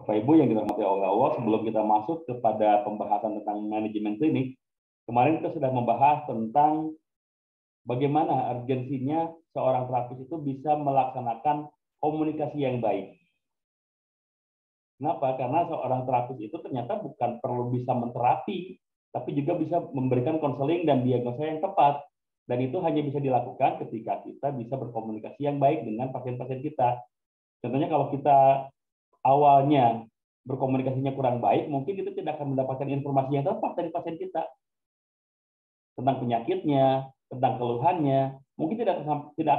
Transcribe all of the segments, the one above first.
Bapak Ibu yang dirahmati oleh Allah, sebelum kita masuk kepada pembahasan tentang manajemen klinik, kemarin kita sudah membahas tentang bagaimana urgensinya seorang terapis itu bisa melaksanakan komunikasi yang baik. Kenapa? Karena seorang terapis itu ternyata bukan perlu bisa menterapi, tapi juga bisa memberikan konseling dan diagnosa yang tepat. Dan itu hanya bisa dilakukan ketika kita bisa berkomunikasi yang baik dengan pasien-pasien kita. Contohnya kalau kita awalnya berkomunikasinya kurang baik, mungkin kita tidak akan mendapatkan informasi yang tepat dari pasien kita tentang penyakitnya, tentang keluhannya, mungkin tidak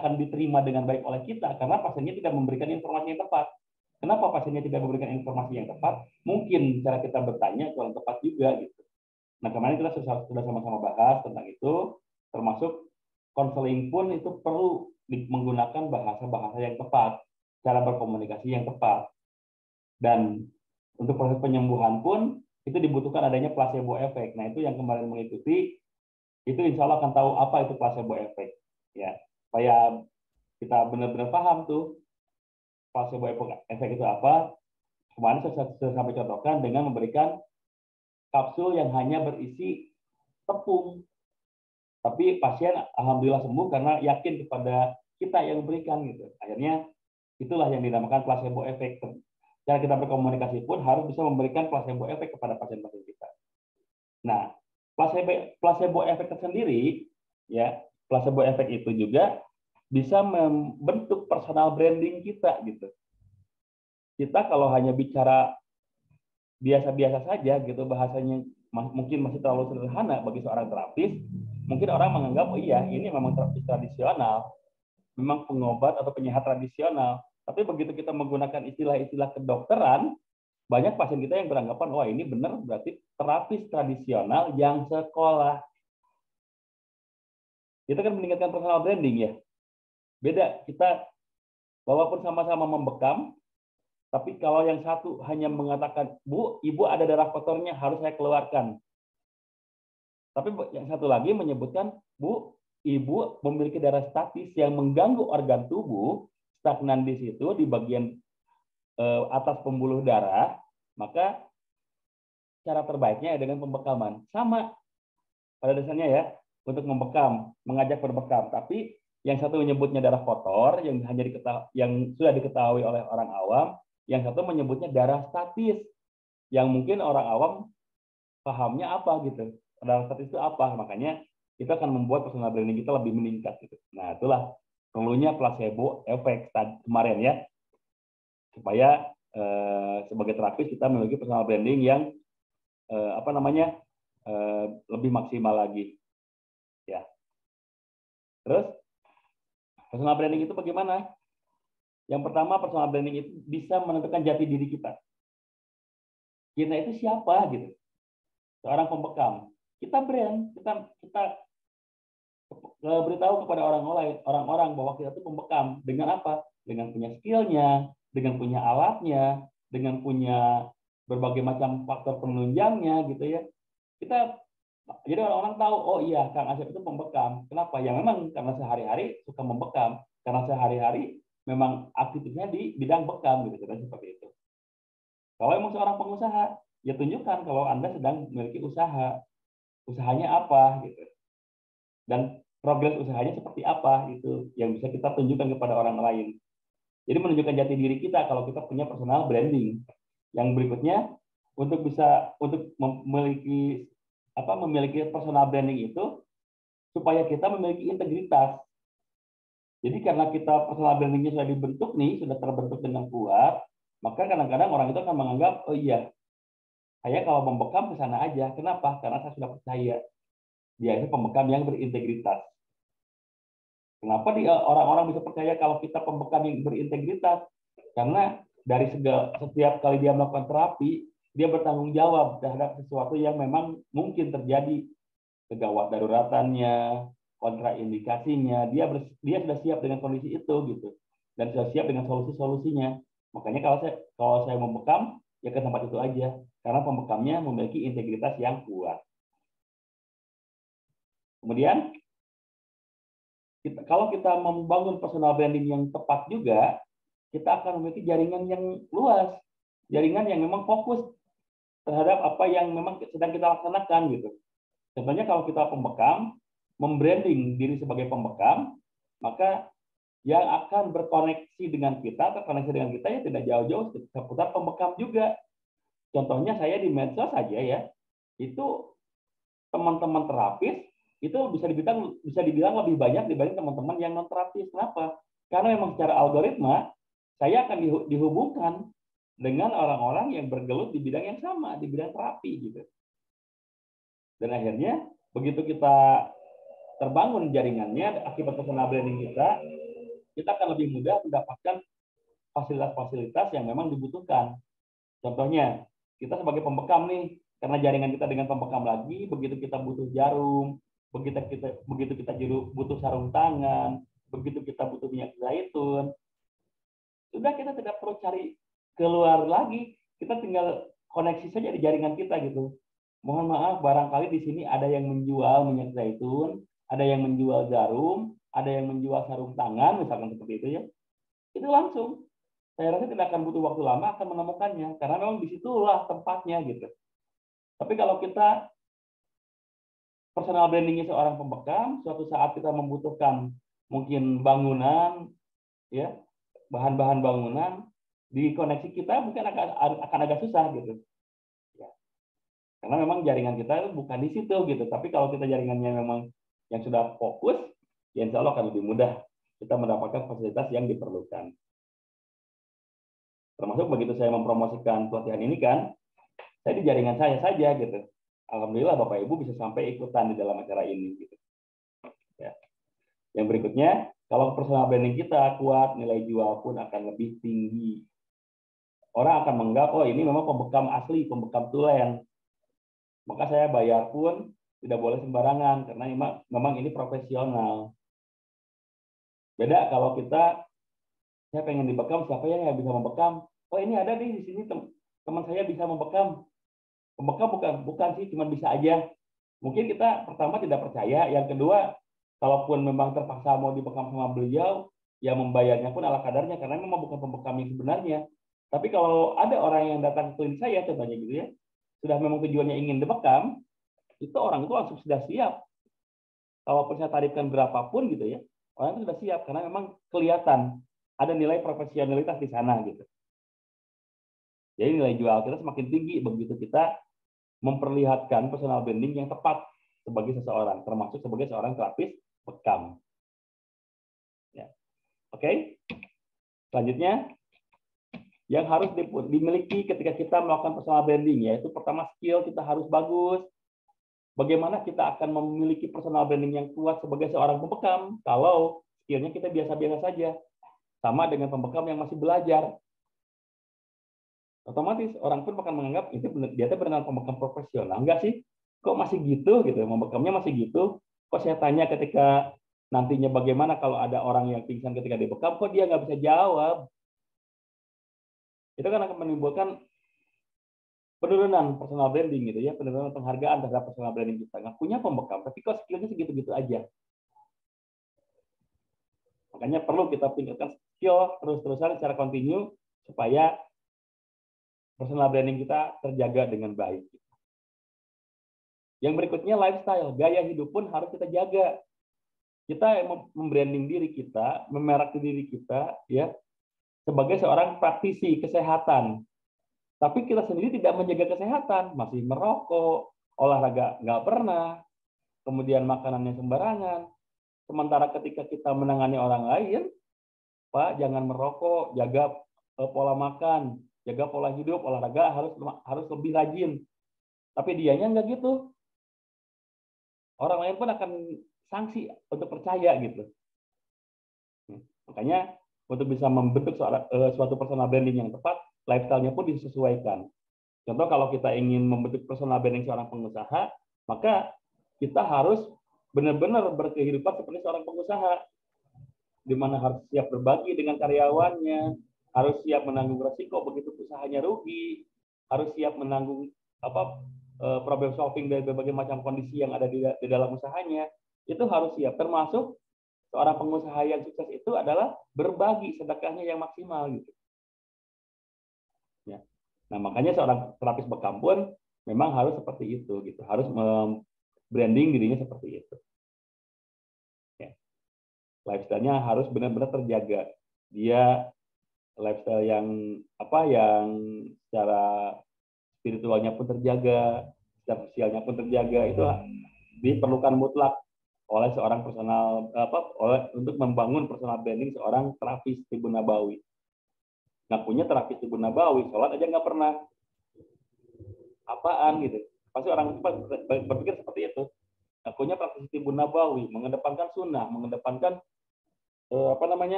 akan diterima dengan baik oleh kita karena pasiennya tidak memberikan informasi yang tepat. Kenapa pasiennya tidak memberikan informasi yang tepat? Mungkin cara kita bertanya kurang tepat juga gitu. Nah, kemarin kita sudah sama-sama bahas tentang itu, termasuk konseling pun itu perlu menggunakan bahasa-bahasa yang tepat, cara berkomunikasi yang tepat. Dan untuk proses penyembuhan pun itu dibutuhkan adanya placebo effect. Nah, itu yang kemarin mengikuti, itu insya Allah akan tahu apa itu placebo effect. Ya, supaya kita benar-benar paham tuh placebo effect itu apa. Kemarin saya sampai contohkan dengan memberikan kapsul yang hanya berisi tepung. Tapi pasien alhamdulillah sembuh karena yakin kepada kita yang memberikan gitu. Akhirnya itulah yang dinamakan placebo effect. Cara kita berkomunikasi pun harus bisa memberikan placebo effect kepada pasien-pasien kita. Nah, placebo effect tersendiri, ya, placebo effect itu juga bisa membentuk personal branding kita gitu. Kita kalau hanya bicara biasa-biasa saja gitu, bahasanya mungkin masih terlalu sederhana bagi seorang terapis, mungkin orang menganggap, oh iya, ini memang terapis tradisional, memang pengobat atau penyehat tradisional. Tapi begitu kita menggunakan istilah-istilah kedokteran, banyak pasien kita yang beranggapan, wah ini benar berarti terapis tradisional yang sekolah. Itu kan meningkatkan personal branding ya. Beda, kita walaupun sama-sama membekam, tapi kalau yang satu hanya mengatakan, Bu, Ibu ada darah kotornya, harus saya keluarkan. Tapi yang satu lagi menyebutkan, Bu, Ibu memiliki darah statis yang mengganggu organ tubuh, stagnan di situ, di bagian atas pembuluh darah, maka cara terbaiknya dengan pembekaman. Sama pada dasarnya ya, untuk membekam, mengajak berbekam. Tapi yang satu menyebutnya darah kotor, yang sudah diketahui oleh orang awam, yang satu menyebutnya darah statis, yang mungkin orang awam pahamnya apa gitu. Darah statis itu apa? Makanya itu akan membuat personal branding kita lebih meningkat gitu. Nah, itulah perlunya placebo effect kemarin ya. Supaya sebagai terapis kita memiliki personal branding yang lebih maksimal lagi. Ya. Terus personal branding itu bagaimana? Yang pertama, personal branding itu bisa menentukan jati diri kita. Kita itu siapa gitu? Seorang pembekam. Kita brand, kita beritahu kepada orang-orang bahwa kita itu pembekam. Dengan apa? Dengan punya skillnya, dengan punya alatnya, dengan punya berbagai macam faktor penunjangnya gitu ya. Jadi orang-orang tahu, oh iya, Kang Asep itu pembekam. Kenapa? Ya memang karena sehari-hari suka membekam. Karena sehari-hari memang aktivitasnya di bidang bekam gitu, seperti itu. Kalau emang seorang pengusaha, ya tunjukkan kalau Anda sedang memiliki usaha. Usahanya apa gitu. Dan progres usahanya seperti apa itu yang bisa kita tunjukkan kepada orang lain. Jadi menunjukkan jati diri kita kalau kita punya personal branding. Yang berikutnya untuk memiliki personal branding itu supaya kita memiliki integritas. Jadi karena kita personal brandingnya sudah dibentuk nih, sudah terbentuk dengan kuat, maka kadang-kadang orang itu akan menganggap, oh iya, saya kalau membekam ke sana aja. Kenapa? Karena saya sudah percaya dia itu pembekam yang berintegritas. Kenapa orang-orang bisa percaya kalau kita pembekam yang berintegritas? Karena dari setiap kali dia melakukan terapi, dia bertanggung jawab terhadap sesuatu yang memang mungkin terjadi, kegawat daruratannya, kontraindikasinya, dia sudah siap dengan kondisi itu gitu, dan sudah siap dengan solusinya. Makanya kalau saya membekam, ya ke tempat itu aja, karena pembekamnya memiliki integritas yang kuat. Kemudian kalau kita membangun personal branding yang tepat juga, kita akan memiliki jaringan yang luas. jaringan yang memang fokus terhadap apa yang memang sedang kita laksanakan gitu. Contohnya kalau kita pembekam, membranding diri sebagai pembekam, maka yang akan berkoneksi dengan kita, terkoneksi dengan kita ya tidak jauh-jauh seputar pembekam juga. Contohnya saya di medsos saja ya, itu teman-teman terapis itu bisa dibilang lebih banyak dibanding teman-teman yang non terapis. Kenapa? Karena memang secara algoritma saya akan dihubungkan dengan orang-orang yang bergelut di bidang yang sama, di bidang terapi gitu. Dan akhirnya begitu kita terbangun jaringannya akibat personal branding kita akan lebih mudah mendapatkan fasilitas-fasilitas yang memang dibutuhkan. Contohnya, kita sebagai pembekam nih, karena jaringan kita dengan pembekam lagi, begitu kita butuh jarum, begitu kita butuh sarung tangan, begitu kita butuh minyak zaitun, sudah kita tidak perlu cari keluar lagi, kita tinggal koneksi saja di jaringan kita gitu. Mohon maaf, barangkali di sini ada yang menjual minyak zaitun, ada yang menjual jarum, ada yang menjual sarung tangan, misalkan seperti itu ya. Itu langsung. Saya rasa tidak akan butuh waktu lama akan menemukannya, karena memang disitulah tempatnya gitu. Tapi kalau kita personal brandingnya seorang pembekam, suatu saat kita membutuhkan mungkin bangunan, ya bahan-bahan bangunan, di koneksi kita mungkin akan agak susah gitu. Ya. Karena memang jaringan kita itu bukan di situ gitu. Tapi kalau kita jaringannya memang yang sudah fokus, ya insya Allah akan lebih mudah kita mendapatkan fasilitas yang diperlukan. Termasuk begitu saya mempromosikan pelatihan ini kan, saya di jaringan saya saja gitu. Alhamdulillah Bapak Ibu bisa sampai ikutan di dalam acara ini gitu. Ya. Yang berikutnya, kalau personal branding kita kuat, nilai jual pun akan lebih tinggi. Orang akan menganggap, oh ini memang pembekam asli, pembekam tulen. Maka saya bayar pun tidak boleh sembarangan, karena memang ini profesional. Beda kalau saya pengen dibekam, siapa ya yang bisa membekam? Oh ini ada di sini teman saya bisa membekam. Pembekam bukan sih, cuma bisa aja. Mungkin kita pertama tidak percaya, yang kedua, kalaupun memang terpaksa mau dibekam sama beliau, ya membayarnya pun ala kadarnya, karena memang bukan pembekam yang sebenarnya. Tapi kalau ada orang yang datang ke klinik saya, contohnya gitu ya, sudah memang tujuannya ingin dibekam, itu orang itu langsung sudah siap. Kalaupun saya tarifkan berapapun gitu ya, orang itu sudah siap, karena memang kelihatan ada nilai profesionalitas di sana gitu. Jadi nilai jual kita semakin tinggi begitu kita memperlihatkan personal branding yang tepat sebagai seseorang, termasuk sebagai seorang terapis bekam. Ya. Oke. Selanjutnya, yang harus dimiliki ketika kita melakukan personal branding, yaitu pertama skill kita harus bagus. Bagaimana kita akan memiliki personal branding yang kuat sebagai seorang pembekam kalau skillnya kita biasa-biasa saja, sama dengan pembekam yang masih belajar. Otomatis orang pun akan menganggap itu dia benar pembekam profesional. Enggak sih, kok masih gitu gitu, membekamnya masih gitu. Kok saya tanya ketika nantinya bagaimana kalau ada orang yang pingsan ketika dibekam, kok dia nggak bisa jawab. Itu kan akan menimbulkan penurunan personal branding gitu ya, penurunan penghargaan terhadap personal branding kita. Nggak punya pembekam, tapi kok skillnya segitu-gitu aja. Makanya perlu kita tingkatkan skill terus-terusan secara kontinu supaya personal branding kita terjaga dengan baik. Yang berikutnya lifestyle, gaya hidup pun harus kita jaga. Kita membranding diri kita, memeraki diri kita ya sebagai seorang praktisi kesehatan. Tapi kita sendiri tidak menjaga kesehatan, masih merokok, olahraga nggak pernah, kemudian makanannya sembarangan. Sementara ketika kita menangani orang lain, Pak, jangan merokok, jaga pola makan, jaga pola hidup, olahraga harus lebih rajin. Tapi dianya nggak gitu. Orang lain pun akan sanksi untuk percaya gitu. Makanya untuk bisa membentuk suatu personal branding yang tepat, lifestyle-nya pun disesuaikan. Contoh kalau kita ingin membentuk personal branding seorang pengusaha, maka kita harus benar-benar berkehidupan seperti seorang pengusaha, di mana harus siap berbagi dengan karyawannya, harus siap menanggung resiko begitu usahanya rugi, harus siap menanggung problem solving dari berbagai macam kondisi yang ada di dalam usahanya. Itu harus siap. Termasuk seorang pengusaha yang sukses itu adalah berbagi sedekahnya yang maksimal gitu. Ya. Nah, makanya seorang terapis bekam pun memang harus seperti itu, gitu. Harus branding dirinya seperti itu. Ya. Lifestyle-nya harus benar-benar terjaga. Dia lifestyle yang yang secara spiritualnya pun terjaga, secara sosialnya pun terjaga, itu diperlukan mutlak oleh seorang untuk membangun personal branding seorang terapis Tibun Nabawi. Ngakunya terapis Tibun Nabawi, sholat aja nggak pernah, apaan gitu. Pasti orang itu berpikir seperti itu. Ngakunya terapis Tibun Nabawi, mengedepankan sunnah, mengedepankan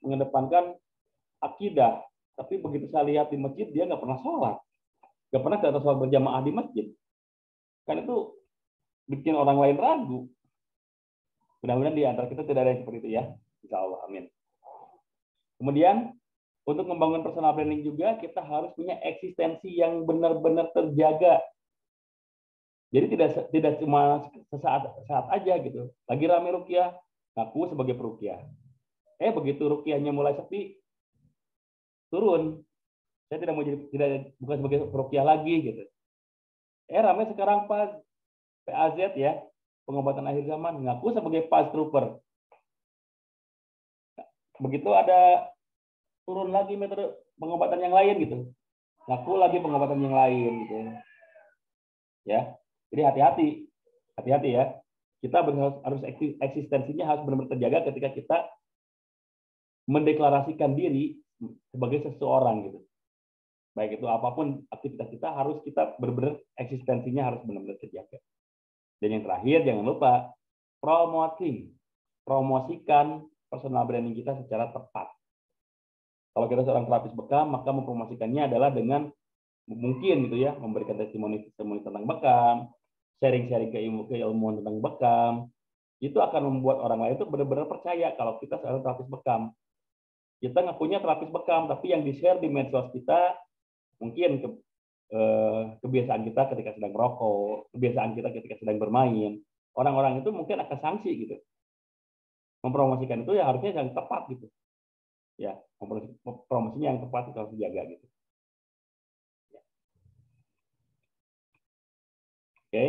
mengedepankan akidah. Tapi begitu saya lihat di masjid, dia nggak pernah sholat, nggak pernah ke atas sholat berjamaah di masjid. Kan itu bikin orang lain ragu. Mudah-mudahan di antara kita tidak ada yang seperti itu ya. Insya Allah, amin. Kemudian, untuk membangun personal branding juga, kita harus punya eksistensi yang benar-benar terjaga. Jadi tidak cuma saat aja gitu. Lagi rame ruqyah, ngaku sebagai peruqyah. Begitu ruqyahnya mulai sepi, turun. Saya tidak mau bukan sebagai peruqyah lagi gitu. Rame sekarang PAZ ya, pengobatan akhir zaman, ngaku sebagai Paz Trooper. Begitu ada turun lagi metode pengobatan yang lain gitu, ngaku lagi pengobatan yang lain gitu. Ya, jadi hati-hati ya. Kita harus eksistensinya harus benar-benar terjaga ketika kita mendeklarasikan diri sebagai seseorang gitu. Baik itu apapun aktivitas kita, harus kita benar-benar eksistensinya harus benar-benar terjaga. Dan yang terakhir, jangan lupa promosikan personal branding kita secara tepat. Kalau kita seorang terapis bekam, maka mempromosikannya adalah dengan mungkin gitu ya, memberikan testimoni tentang bekam, sharing-sharing keilmuan tentang bekam. Itu akan membuat orang lain itu benar-benar percaya kalau kita seorang terapis bekam. Kita ngakunya terapis bekam, tapi yang di-share di medsos kita mungkin kebiasaan kita ketika sedang merokok, kebiasaan kita ketika sedang bermain. Orang-orang itu mungkin akan sanksi gitu. Mempromosikan itu ya harusnya yang tepat gitu. Ya, promosinya yang tepat itu harus dijaga gitu. Oke.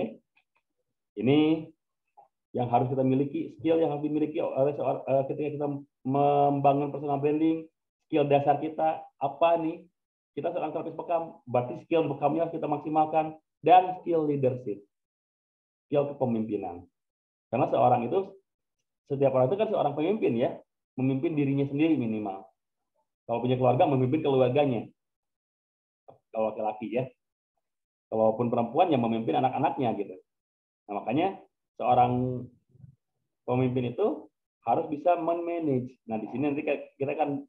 Ini yang harus kita miliki, skill yang harus dimiliki oleh ketika kita membangun personal branding. Skill dasar kita apa nih? Kita seorang terapis bekam, berarti skill bekamnya harus kita maksimalkan, dan skill leadership, skill kepemimpinan. Karena setiap orang itu kan seorang pemimpin ya, memimpin dirinya sendiri minimal. Kalau punya keluarga, memimpin keluarganya. Kalau laki-laki ya. Kalaupun perempuan, yang memimpin anak-anaknya gitu. Nah, makanya seorang pemimpin itu harus bisa manage. Nah, di sini nanti kita akan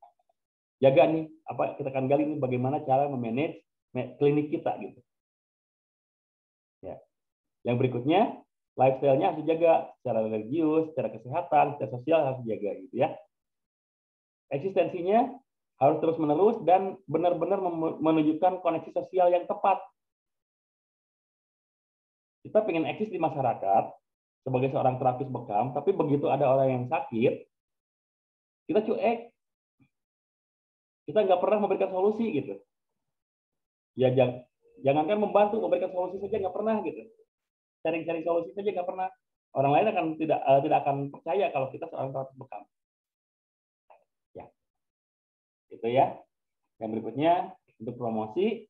jaga nih, kita akan gali nih bagaimana cara memanage klinik kita gitu. Ya. Yang berikutnya, lifestyle-nya harus dijaga secara religius, secara kesehatan, secara sosial harus dijaga gitu ya. Eksistensinya harus terus-menerus dan benar-benar menunjukkan koneksi sosial yang tepat. Kita pengen eksis di masyarakat sebagai seorang terapis bekam, tapi begitu ada orang yang sakit, kita cuek. Kita nggak pernah memberikan solusi gitu. Ya jangankan membantu, memberikan solusi saja nggak pernah gitu. Cari-cari solusi saja nggak pernah. Orang lain akan tidak akan percaya kalau kita seorang terapis bekam. Ya, itu ya. Yang berikutnya untuk promosi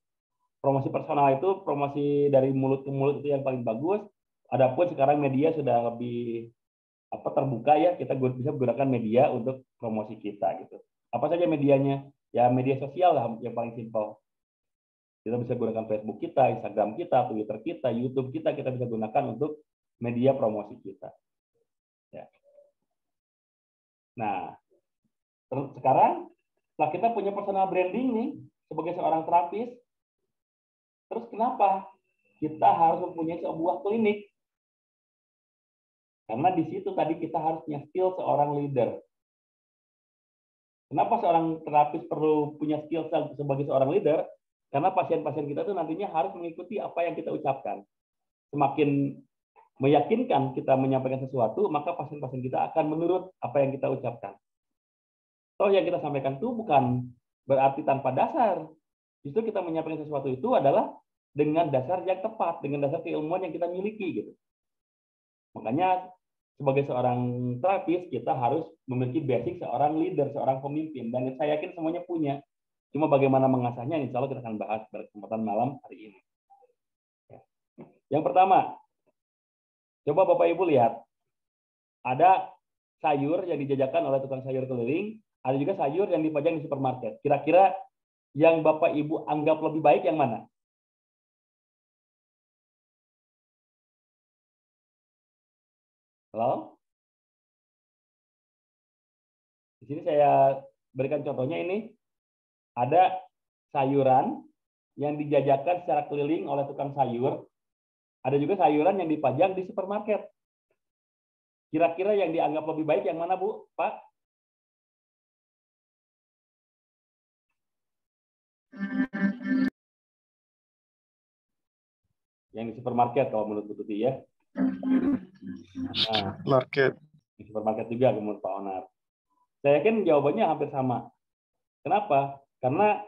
personal itu promosi dari mulut ke mulut itu yang paling bagus. Adapun sekarang media sudah lebih terbuka ya, kita bisa menggunakan media untuk promosi kita gitu. Apa saja medianya? Ya media sosial lah yang paling simpel. Kita bisa gunakan Facebook kita, Instagram kita, Twitter kita, YouTube kita bisa gunakan untuk media promosi kita. Ya. Nah, sekarang setelah kita punya personal branding nih sebagai seorang terapis, terus kenapa kita harus mempunyai sebuah klinik? Karena di situ tadi kita harus punya skill seorang leader. Kenapa seorang terapis perlu punya skill sebagai seorang leader? Karena pasien-pasien kita tuh nantinya harus mengikuti apa yang kita ucapkan. Semakin meyakinkan kita menyampaikan sesuatu, maka pasien-pasien kita akan menurut apa yang kita ucapkan. Toh yang kita sampaikan itu bukan berarti tanpa dasar. Justru kita menyampaikan sesuatu itu adalah dengan dasar yang tepat, dengan dasar keilmuan yang kita miliki gitu. Makanya sebagai seorang terapis kita harus memiliki basic seorang leader, seorang pemimpin, dan saya yakin semuanya punya. Cuma bagaimana mengasahnya, insya Allah kita akan bahas pada kesempatan malam hari ini. Yang pertama, coba Bapak Ibu lihat, ada sayur yang dijajakan oleh tukang sayur keliling, ada juga sayur yang dipajang di supermarket. Kira-kira yang Bapak Ibu anggap lebih baik yang mana? Halo? Di sini saya berikan contohnya ini. Ada sayuran yang dijajakan secara keliling oleh tukang sayur. Ada juga sayuran yang dipajang di supermarket. Kira-kira yang dianggap lebih baik yang mana, Bu? Pak? Yang di supermarket kalau menurut Bu Tuti ya. Nah, Market. di supermarket juga menurut Pak Onar. Saya yakin jawabannya hampir sama. Kenapa? Karena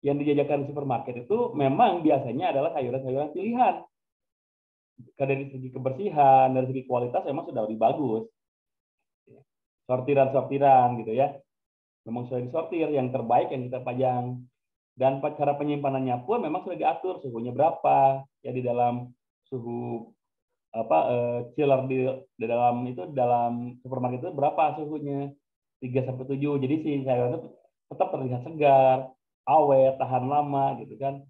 yang dijajakan di supermarket itu memang biasanya adalah sayuran-sayuran pilihan. Dari segi kebersihan, dari segi kualitas memang sudah lebih bagus. Sortiran-sortiran gitu ya. Memang sudah disortir, yang terbaik yang kita pajang. Dan cara penyimpanannya pun memang sudah diatur suhunya berapa ya di dalam suhu chiller di dalam itu dalam supermarket itu berapa suhunya 3-7. Jadi si sayuran itu tetap terlihat segar, awet, tahan lama gitu kan.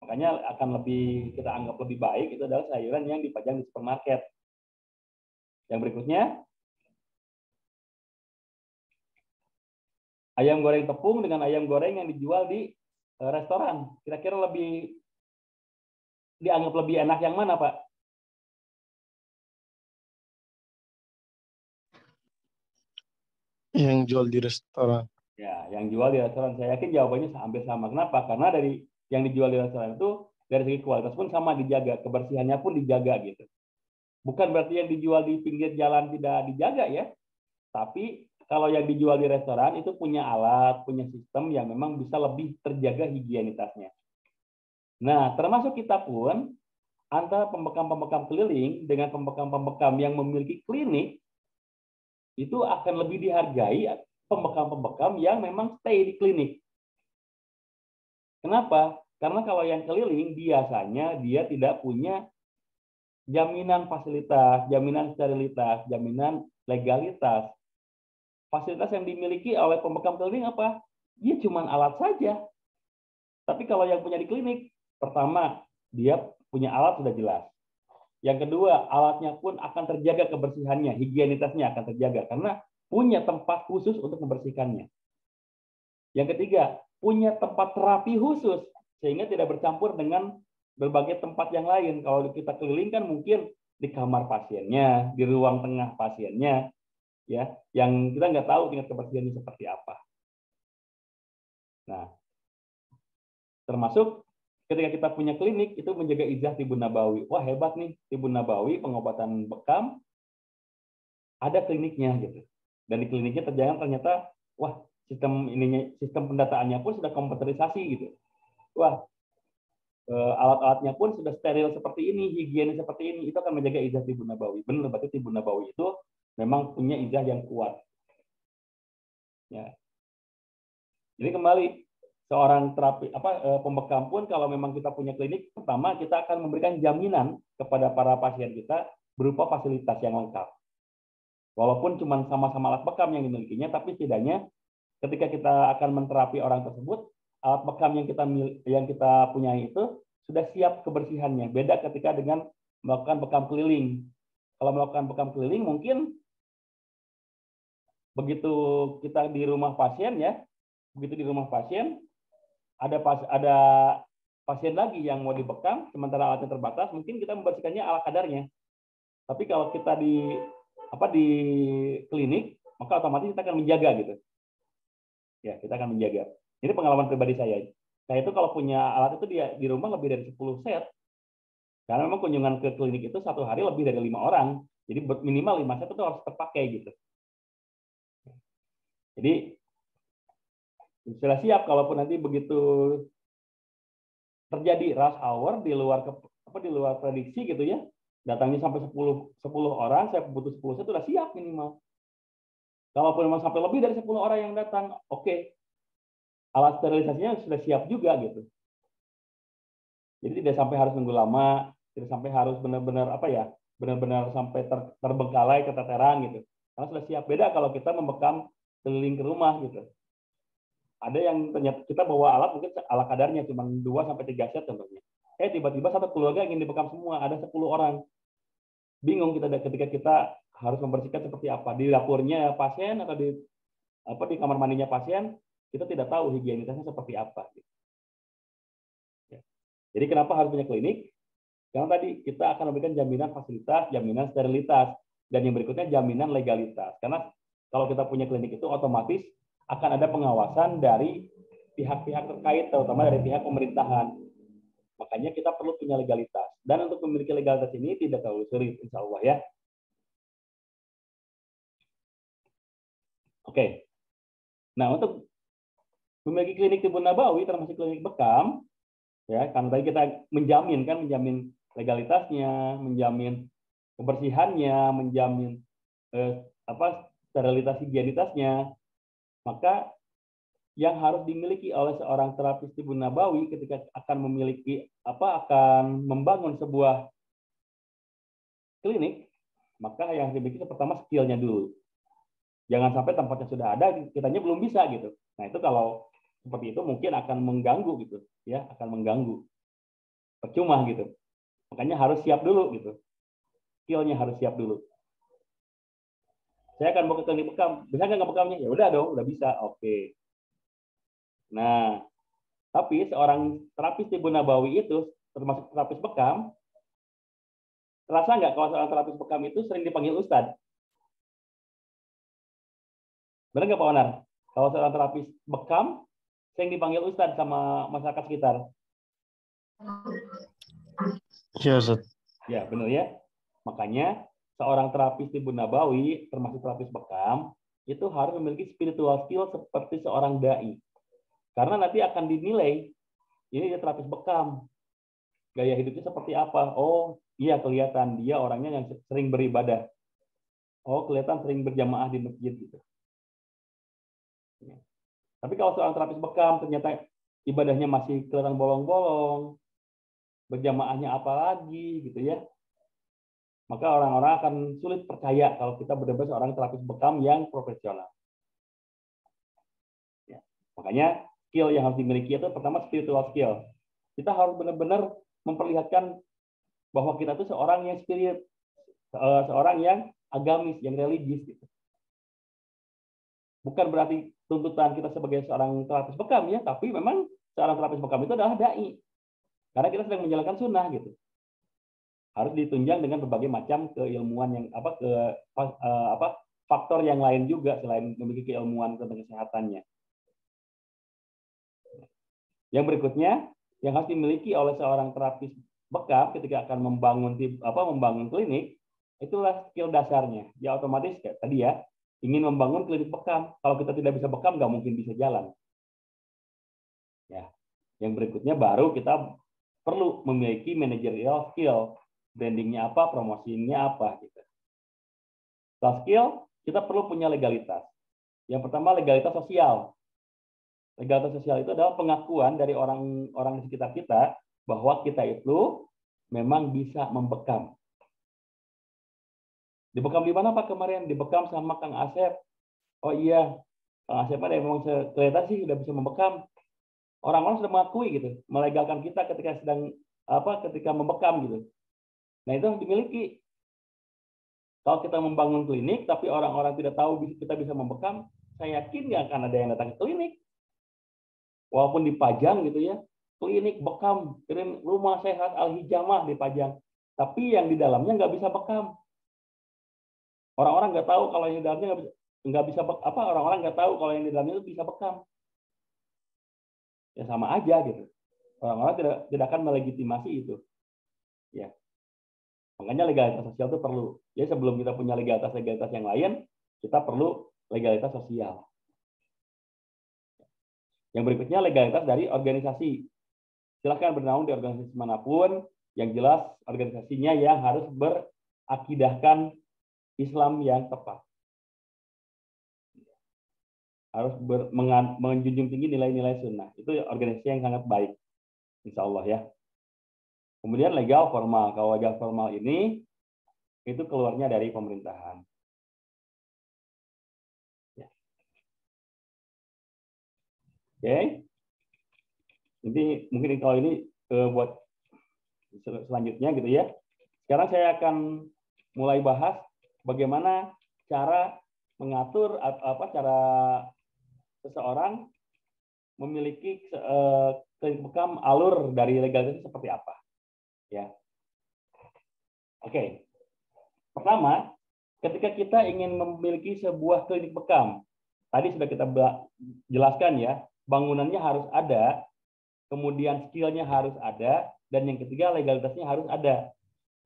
Makanya akan lebih kita anggap lebih baik itu adalah sayuran yang dipajang di supermarket. Yang berikutnya, ayam goreng tepung dengan ayam goreng yang dijual di restoran. Kira-kira lebih dianggap lebih enak yang mana, Pak? Yang jual di restoran. Ya, yang jual di restoran. Saya yakin jawabannya hampir sama. Kenapa? Karena dari yang dijual di restoran itu dari segi kualitas pun sama dijaga, kebersihannya pun dijaga gitu. Bukan berarti yang dijual di pinggir jalan tidak dijaga ya, tapi kalau yang dijual di restoran itu punya alat, punya sistem yang memang bisa lebih terjaga higienitasnya. Nah, termasuk kita pun antara pembekam-pembekam keliling dengan pembekam-pembekam yang memiliki klinik itu akan lebih dihargai pembekam-pembekam yang memang stay di klinik. Kenapa? Karena kalau yang keliling biasanya dia tidak punya jaminan fasilitas, jaminan sterilitas, jaminan legalitas. Fasilitas yang dimiliki oleh pembekam keliling apa? Dia cuma alat saja. Tapi kalau yang punya di klinik, pertama, dia punya alat sudah jelas. Yang kedua, alatnya pun akan terjaga kebersihannya, higienitasnya akan terjaga karena punya tempat khusus untuk membersihkannya. Yang ketiga, punya tempat terapi khusus sehingga tidak bercampur dengan berbagai tempat yang lain. Kalau kita keliling kan mungkin di kamar pasiennya, di ruang tengah pasiennya, ya, yang kita nggak tahu tingkat kebersihannya seperti apa. Nah, termasuk ketika kita punya klinik itu menjaga ijazah Tibun Nabawi. Wah hebat nih Tibun Nabawi pengobatan bekam ada kliniknya gitu. Dan di kliniknya ternyata wah sistem pendataannya pun sudah komputerisasi gitu. Wah alat-alatnya pun sudah steril seperti ini, higienis seperti ini, itu akan menjaga ijazah Tibun Nabawi. Benar, berarti Tibun Nabawi itu memang punya ijazah yang kuat. Ya. Jadi kembali seorang pembekam pun kalau memang kita punya klinik, pertama kita akan memberikan jaminan kepada para pasien kita berupa fasilitas yang lengkap. Walaupun cuma sama-sama alat bekam yang dimilikinya, tapi setidaknya ketika kita akan menterapi orang tersebut, alat bekam yang kita punya itu sudah siap kebersihannya. Beda ketika dengan melakukan bekam keliling. Kalau melakukan bekam keliling mungkin begitu kita di rumah pasien ya, begitu di rumah pasien ada pasien lagi yang mau dibekam, sementara alatnya terbatas, mungkin kita membersihkannya ala kadarnya. Tapi kalau kita di klinik, maka otomatis kita akan menjaga gitu. Ya, kita akan menjaga. Ini pengalaman pribadi saya. Saya itu kalau punya alat itu di rumah lebih dari 10 set. Karena memang kunjungan ke klinik itu satu hari lebih dari 5 orang. Jadi minimal 5 set itu harus terpakai gitu. Jadi sudah siap kalaupun nanti begitu terjadi rush hour di luar di luar prediksi gitu ya, datangnya sampai 10 orang, saya butuh 10 set sudah siap minimal. Kalaupun memang sampai lebih dari 10 orang yang datang, oke. Alat sterilisasinya sudah siap juga gitu. Jadi tidak sampai harus nunggu lama, tidak sampai harus benar-benar benar-benar sampai terbengkalai, keteteran gitu. Karena sudah siap. Beda kalau kita membekam keliling ke rumah gitu. Ada yang ternyata kita bawa alat mungkin ala kadarnya cuma 2 sampai 3 set contohnya. Tiba-tiba satu keluarga ingin dibekam semua, ada 10 orang. Bingung kita ketika kita harus membersihkan seperti apa di dapurnya pasien atau di kamar mandinya pasien, kita tidak tahu higienitasnya seperti apa. Jadi kenapa harus punya klinik? Karena tadi kita akan memberikan jaminan fasilitas, jaminan sterilitas, dan yang berikutnya jaminan legalitas. Karena kalau kita punya klinik itu otomatis akan ada pengawasan dari pihak-pihak terkait, terutama dari pihak pemerintahan. Makanya kita perlu punya legalitas. Dan untuk memiliki legalitas ini tidak terlalu sulit, insya Allah ya. Oke. Nah, untuk memiliki klinik Tibun Nabawi, termasuk klinik bekam, ya, karena tadi kita menjamin legalitasnya, menjamin kebersihannya, menjamin sterilitas higienitasnya, maka yang harus dimiliki oleh seorang terapis Tibun Nabawi ketika akan membangun sebuah klinik, maka yang dimiliki pertama skillnya dulu. Jangan sampai tempatnya sudah ada, kitanya belum bisa gitu. Nah itu kalau seperti itu mungkin akan mengganggu gitu, ya akan mengganggu, percuma gitu. Makanya harus siap dulu gitu, skillnya harus siap dulu. Saya akan bawa ke klinik bekam, bisa nggak bekamnya? Ya udah dong, udah bisa, oke. Nah, tapi seorang terapis Tibun Nabawi itu termasuk terapis bekam, terasa nggak kalau seorang terapis bekam itu sering dipanggil Ustadz? Benar nggak Pak Onar? Kalau seorang terapis bekam sering dipanggil Ustadz sama masyarakat sekitar. Ya, Ustaz. Ya, benar ya. Makanya seorang terapis Tibun Nabawi, termasuk terapis bekam, itu harus memiliki spiritual skill seperti seorang dai. Karena nanti akan dinilai, ini dia terapis bekam. Gaya hidupnya seperti apa? Oh, iya kelihatan dia orangnya yang sering beribadah. Oh, kelihatan sering berjamaah di masjid gitu. Tapi kalau seorang terapis bekam ternyata ibadahnya masih kelihatan bolong-bolong, berjamaahnya apa lagi gitu ya, maka orang-orang akan sulit percaya kalau kita benar-benar seorang terapis bekam yang profesional. Ya. Makanya skill yang harus dimiliki itu pertama spiritual skill. Kita harus benar-benar memperlihatkan bahwa kita itu seorang yang spirit, seorang yang agamis, yang religius gitu. Bukan berarti tuntutan kita sebagai seorang terapis bekam ya, tapi memang seorang terapis bekam itu adalah dai. Karena kita sedang menjalankan sunnah gitu. Harus ditunjang dengan berbagai macam keilmuan yang faktor yang lain juga selain memiliki keilmuan tentang kesehatannya. Yang berikutnya yang harus dimiliki oleh seorang terapis bekam ketika akan membangun klinik, itulah skill dasarnya. Ya otomatis kayak tadi ya, ingin membangun klinik bekam. Kalau kita tidak bisa bekam, nggak mungkin bisa jalan. Ya, yang berikutnya baru kita perlu memiliki managerial skill. Brandingnya apa, promosinya apa gitu. Setelah skill, kita perlu punya legalitas. Yang pertama legalitas sosial. Legalitas sosial itu adalah pengakuan dari orang-orang di sekitar kita bahwa kita itu memang bisa membekam. Dibekam di mana Pak kemarin? Dibekam sama Kang Asep. Oh iya, Kang Asep ada memang kelihatan sih sudah bisa membekam. Orang-orang sudah mengakui gitu, melegalkan kita ketika membekam gitu. Nah itu harus dimiliki. Kalau kita membangun klinik, tapi orang-orang tidak tahu kita bisa membekam, saya yakin nggak akan ada yang datang ke klinik. Walaupun dipajang gitu ya, klinik bekam, rumah sehat Al-Hijamah dipajang, tapi yang di dalamnya nggak bisa bekam. Orang-orang nggak tahu kalau yang di dalamnya nggak bisa orang-orang nggak tahu kalau yang di dalamnya itu bisa bekam. Ya sama aja gitu. Orang-orang tidak akan melegitimasi itu. Ya. Makanya legalitas sosial itu perlu. Jadi sebelum kita punya legalitas yang lain, kita perlu legalitas sosial. Yang berikutnya legalitas dari organisasi. Silahkan bernaung di organisasi manapun, yang jelas organisasinya yang harus berakidahkan Islam yang tepat. Harus menjunjung tinggi nilai-nilai sunnah. Itu organisasi yang sangat baik, insya Allah ya. Kemudian legal formal. Kalau legal formal ini, itu keluarnya dari pemerintahan. Ya. Oke. Jadi mungkin kalau ini buat selanjutnya gitu ya. Sekarang saya akan mulai bahas bagaimana cara mengatur cara seseorang memiliki klinik bekam, alur dari legalitas seperti apa. Ya. Oke. Pertama, ketika kita ingin memiliki sebuah klinik bekam, tadi sudah kita jelaskan ya, bangunannya harus ada, kemudian skillnya harus ada, dan yang ketiga legalitasnya harus ada.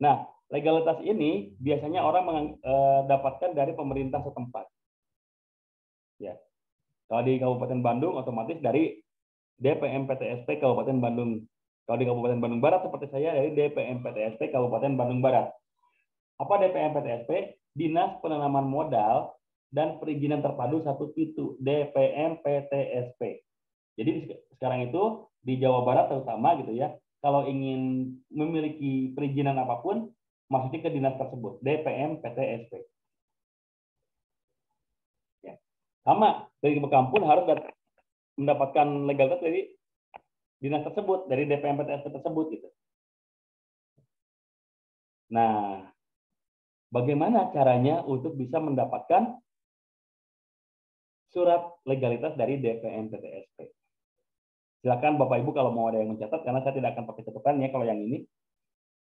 Nah, legalitas ini biasanya orang dapatkan dari pemerintah setempat. Ya, kalau di Kabupaten Bandung otomatis dari DPM PTSP Kabupaten Bandung. Kalau di Kabupaten Bandung Barat seperti saya dari DPM PTSP Kabupaten Bandung Barat. Apa DPM PTSP? Dinas Penanaman Modal dan Perizinan Terpadu Satu Pintu, DPM PTSP. Jadi sekarang itu di Jawa Barat terutama gitu ya, kalau ingin memiliki perizinan apapun, masuknya ke dinas tersebut, DPM PTSP. Ya. Sama, dari bekam pun harus mendapatkan legalitas dari dinas tersebut, dari DPM PTSP tersebut gitu. Nah, bagaimana caranya untuk bisa mendapatkan surat legalitas dari DPM PTSP? Silakan Bapak Ibu kalau mau ada yang mencatat, karena saya tidak akan pakai catatan ya kalau yang ini.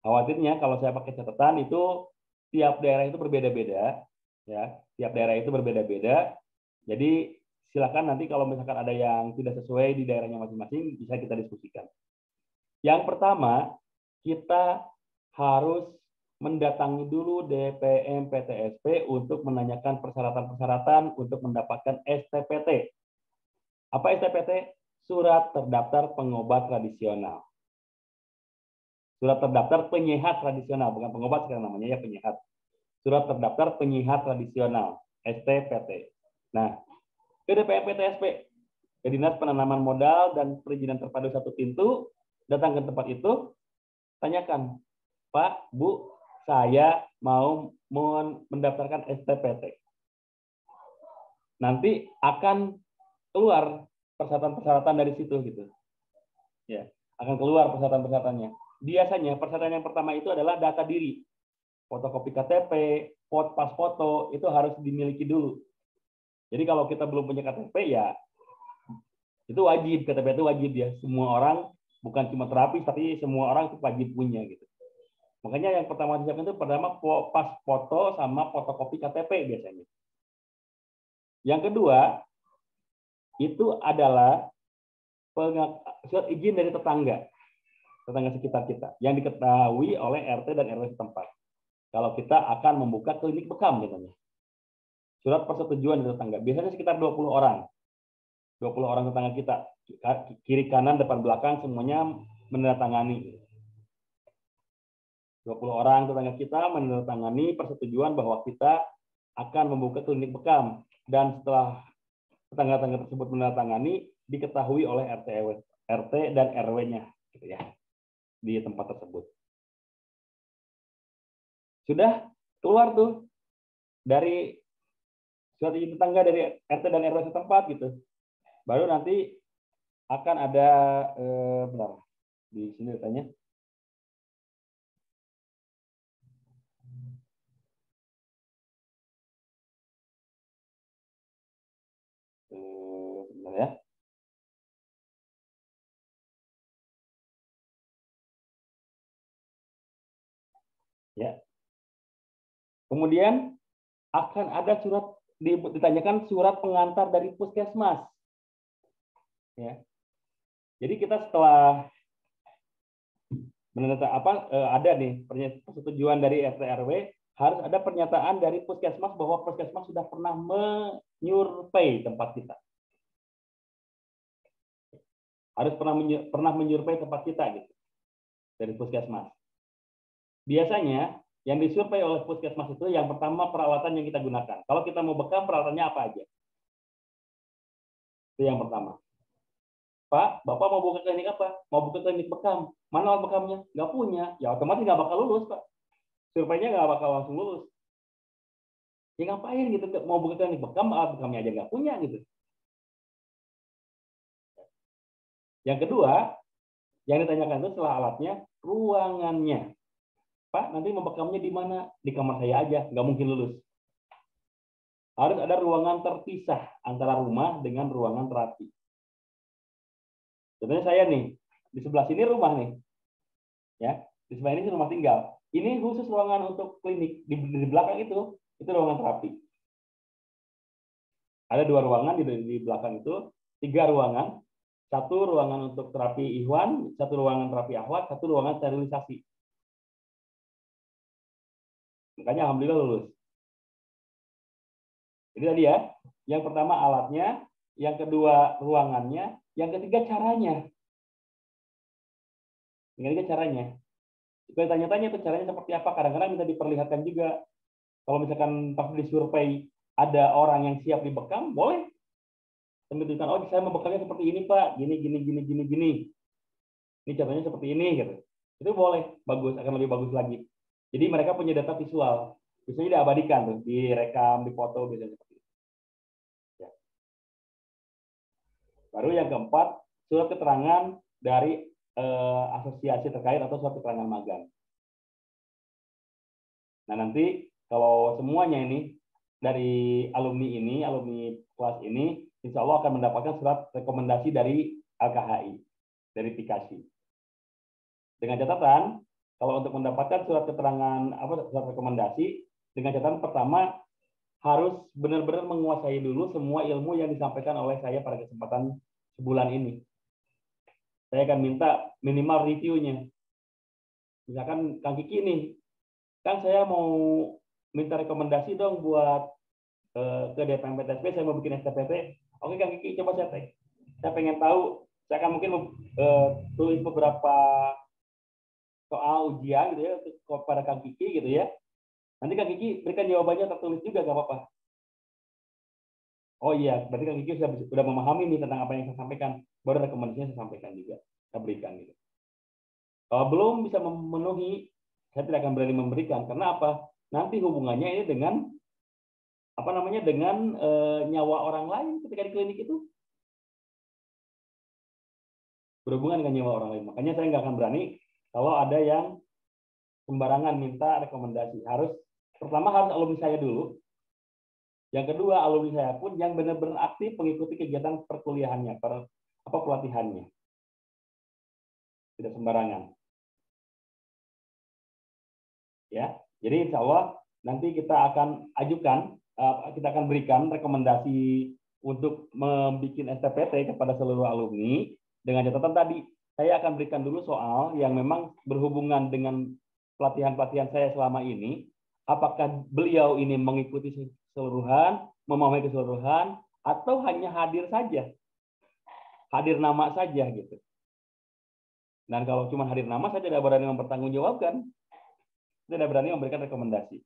Khawatirnya kalau saya pakai catatan itu tiap daerah itu berbeda-beda, ya. Tiap daerah itu berbeda-beda. Jadi silakan nanti kalau misalkan ada yang tidak sesuai di daerahnya masing-masing bisa kita diskusikan. Yang pertama, kita harus mendatangi dulu DPM PTSP untuk menanyakan persyaratan-persyaratan untuk mendapatkan STPT. Apa STPT? Surat terdaftar pengobat tradisional. Surat terdaftar penyehat tradisional, bukan pengobat sekarang namanya ya, penyehat. Surat terdaftar penyehat tradisional, STPT. Nah, ke DPM PTSP, ke Dinas Penanaman Modal dan Perizinan Terpadu Satu Pintu, datang ke tempat itu, tanyakan, Pak, Bu, saya mau mendaftarkan STPT. Nanti akan keluar persyaratan-persyaratan dari situ gitu. Ya, akan keluar persyaratan-persyaratannya. Biasanya persyaratan yang pertama itu adalah data diri. Fotokopi KTP, pas foto itu harus dimiliki dulu. Jadi kalau kita belum punya KTP ya itu wajib, KTP itu wajib ya. Semua orang, bukan cuma terapis tapi semua orang itu wajib punya gitu. Makanya yang pertama disiapkan itu pertama pas foto sama fotokopi KTP biasanya. Yang kedua itu adalah surat izin dari tetangga sekitar kita yang diketahui oleh RT dan RW setempat. Kalau kita akan membuka klinik bekam katanya. Surat persetujuan dari tetangga. Biasanya sekitar 20 orang. 20 orang tetangga kita. Kiri kanan depan belakang semuanya menandatangani. 20 orang tetangga kita menandatangani persetujuan bahwa kita akan membuka klinik bekam. Dan setelah tetangga-tetangga tersebut menandatangani, diketahui oleh RT dan RW-nya gitu ya, di tempat tersebut. Sudah keluar tuh dari surat izin tetangga dari RT dan RW setempat gitu. Baru nanti akan ada bentar, di sini datanya. Bentar ya. Ya. Kemudian akan ada surat ditanyakan surat pengantar dari puskesmas. Ya. Jadi kita setelah ada nih persetujuan dari RT RW, harus ada pernyataan dari puskesmas bahwa puskesmas sudah pernah menyurvei tempat kita. harus pernah menyurvei tempat kita gitu dari puskesmas. Biasanya yang disurvei oleh puskesmas itu yang pertama peralatan yang kita gunakan. Kalau kita mau bekam, peralatannya apa aja? Itu yang pertama. Pak, Bapak mau buka klinik apa? Mau buka klinik bekam. Mana alat bekamnya? Nggak punya. Ya otomatis nggak bakal lulus, Pak. Surveinya nggak bakal langsung lulus. Ya ngapain gitu? Mau buka klinik bekam, alat bekamnya aja nggak punya gitu. Yang kedua, yang ditanyakan itu setelah alatnya, ruangannya. Pak, nanti mau bekamnya di mana? Di kamar saya aja, nggak mungkin lulus. Harus ada ruangan terpisah antara rumah dengan ruangan terapi. Contohnya saya nih, di sebelah sini rumah nih, ya, di sebelah ini rumah tinggal. Ini khusus ruangan untuk klinik. Di belakang itu ruangan terapi. Ada 2 ruangan di belakang itu, 3 ruangan. 1 ruangan untuk terapi Ikhwan, 1 ruangan terapi Ahwat, 1 ruangan sterilisasi. Makanya alhamdulillah lulus. Jadi tadi ya, yang pertama alatnya, yang kedua ruangannya, yang ketiga caranya. Yang ketiga caranya. Supaya tanya-tanya itu caranya seperti apa. Kadang-kadang minta diperlihatkan juga. Kalau misalkan pas disurvei ada orang yang siap dibekam, boleh. Tunjukkan, oh saya mau bekalnya seperti ini Pak, gini. Ini contohnya seperti ini gitu. Itu boleh, bagus, akan lebih bagus lagi. Jadi mereka punya data visual, biasanya diabadikan tuh, direkam, dipoto biasanya seperti itu. Ya. Baru yang keempat, surat keterangan dari asosiasi terkait atau surat keterangan magang. Nah nanti kalau semuanya ini dari alumni kelas ini, insya Allah akan mendapatkan surat rekomendasi dari LKHI, dari Pikasi. Dengan catatan, kalau untuk mendapatkan surat keterangan surat rekomendasi, dengan catatan pertama harus benar-benar menguasai dulu semua ilmu yang disampaikan oleh saya pada kesempatan sebulan ini. Saya akan minta minimal reviewnya. Misalkan Kang Kiki nih, kan saya mau minta rekomendasi dong buat ke DPM PTSP, saya mau bikin STPT. Oke Kang Kiki, coba saya tag. Saya pengen tahu, saya akan mungkin tulis beberapa soal ujian gitu ya kepada Kang Kiki gitu ya. Nanti Kang Kiki berikan jawabannya tertulis juga, nggak apa-apa. Oh iya, berarti Kang Kiki sudah memahami nih tentang apa yang saya sampaikan. Baru rekomendasinya saya sampaikan juga, saya berikan gitu. Kalau belum bisa memenuhi, saya tidak akan berani memberikan. Karena apa? Nanti hubungannya ini dengan dengan nyawa orang lain ketika di klinik itu. Berhubungan dengan nyawa orang lain. Makanya saya nggak akan berani kalau ada yang sembarangan minta rekomendasi. Pertama harus alumni saya dulu. Yang kedua, alumni saya pun yang benar-benar aktif mengikuti kegiatan perkuliahannya, pelatihannya. Tidak sembarangan. Ya, jadi insya Allah nanti kita akan ajukan, kita akan berikan rekomendasi untuk membuat STPT kepada seluruh alumni dengan catatan tadi. Saya akan berikan dulu soal yang memang berhubungan dengan pelatihan-pelatihan saya selama ini. Apakah beliau ini mengikuti keseluruhan, memahami keseluruhan, atau hanya hadir saja, hadir nama saja gitu. Dan kalau cuma hadir nama, saya tidak berani mempertanggungjawabkan, tidak berani memberikan rekomendasi.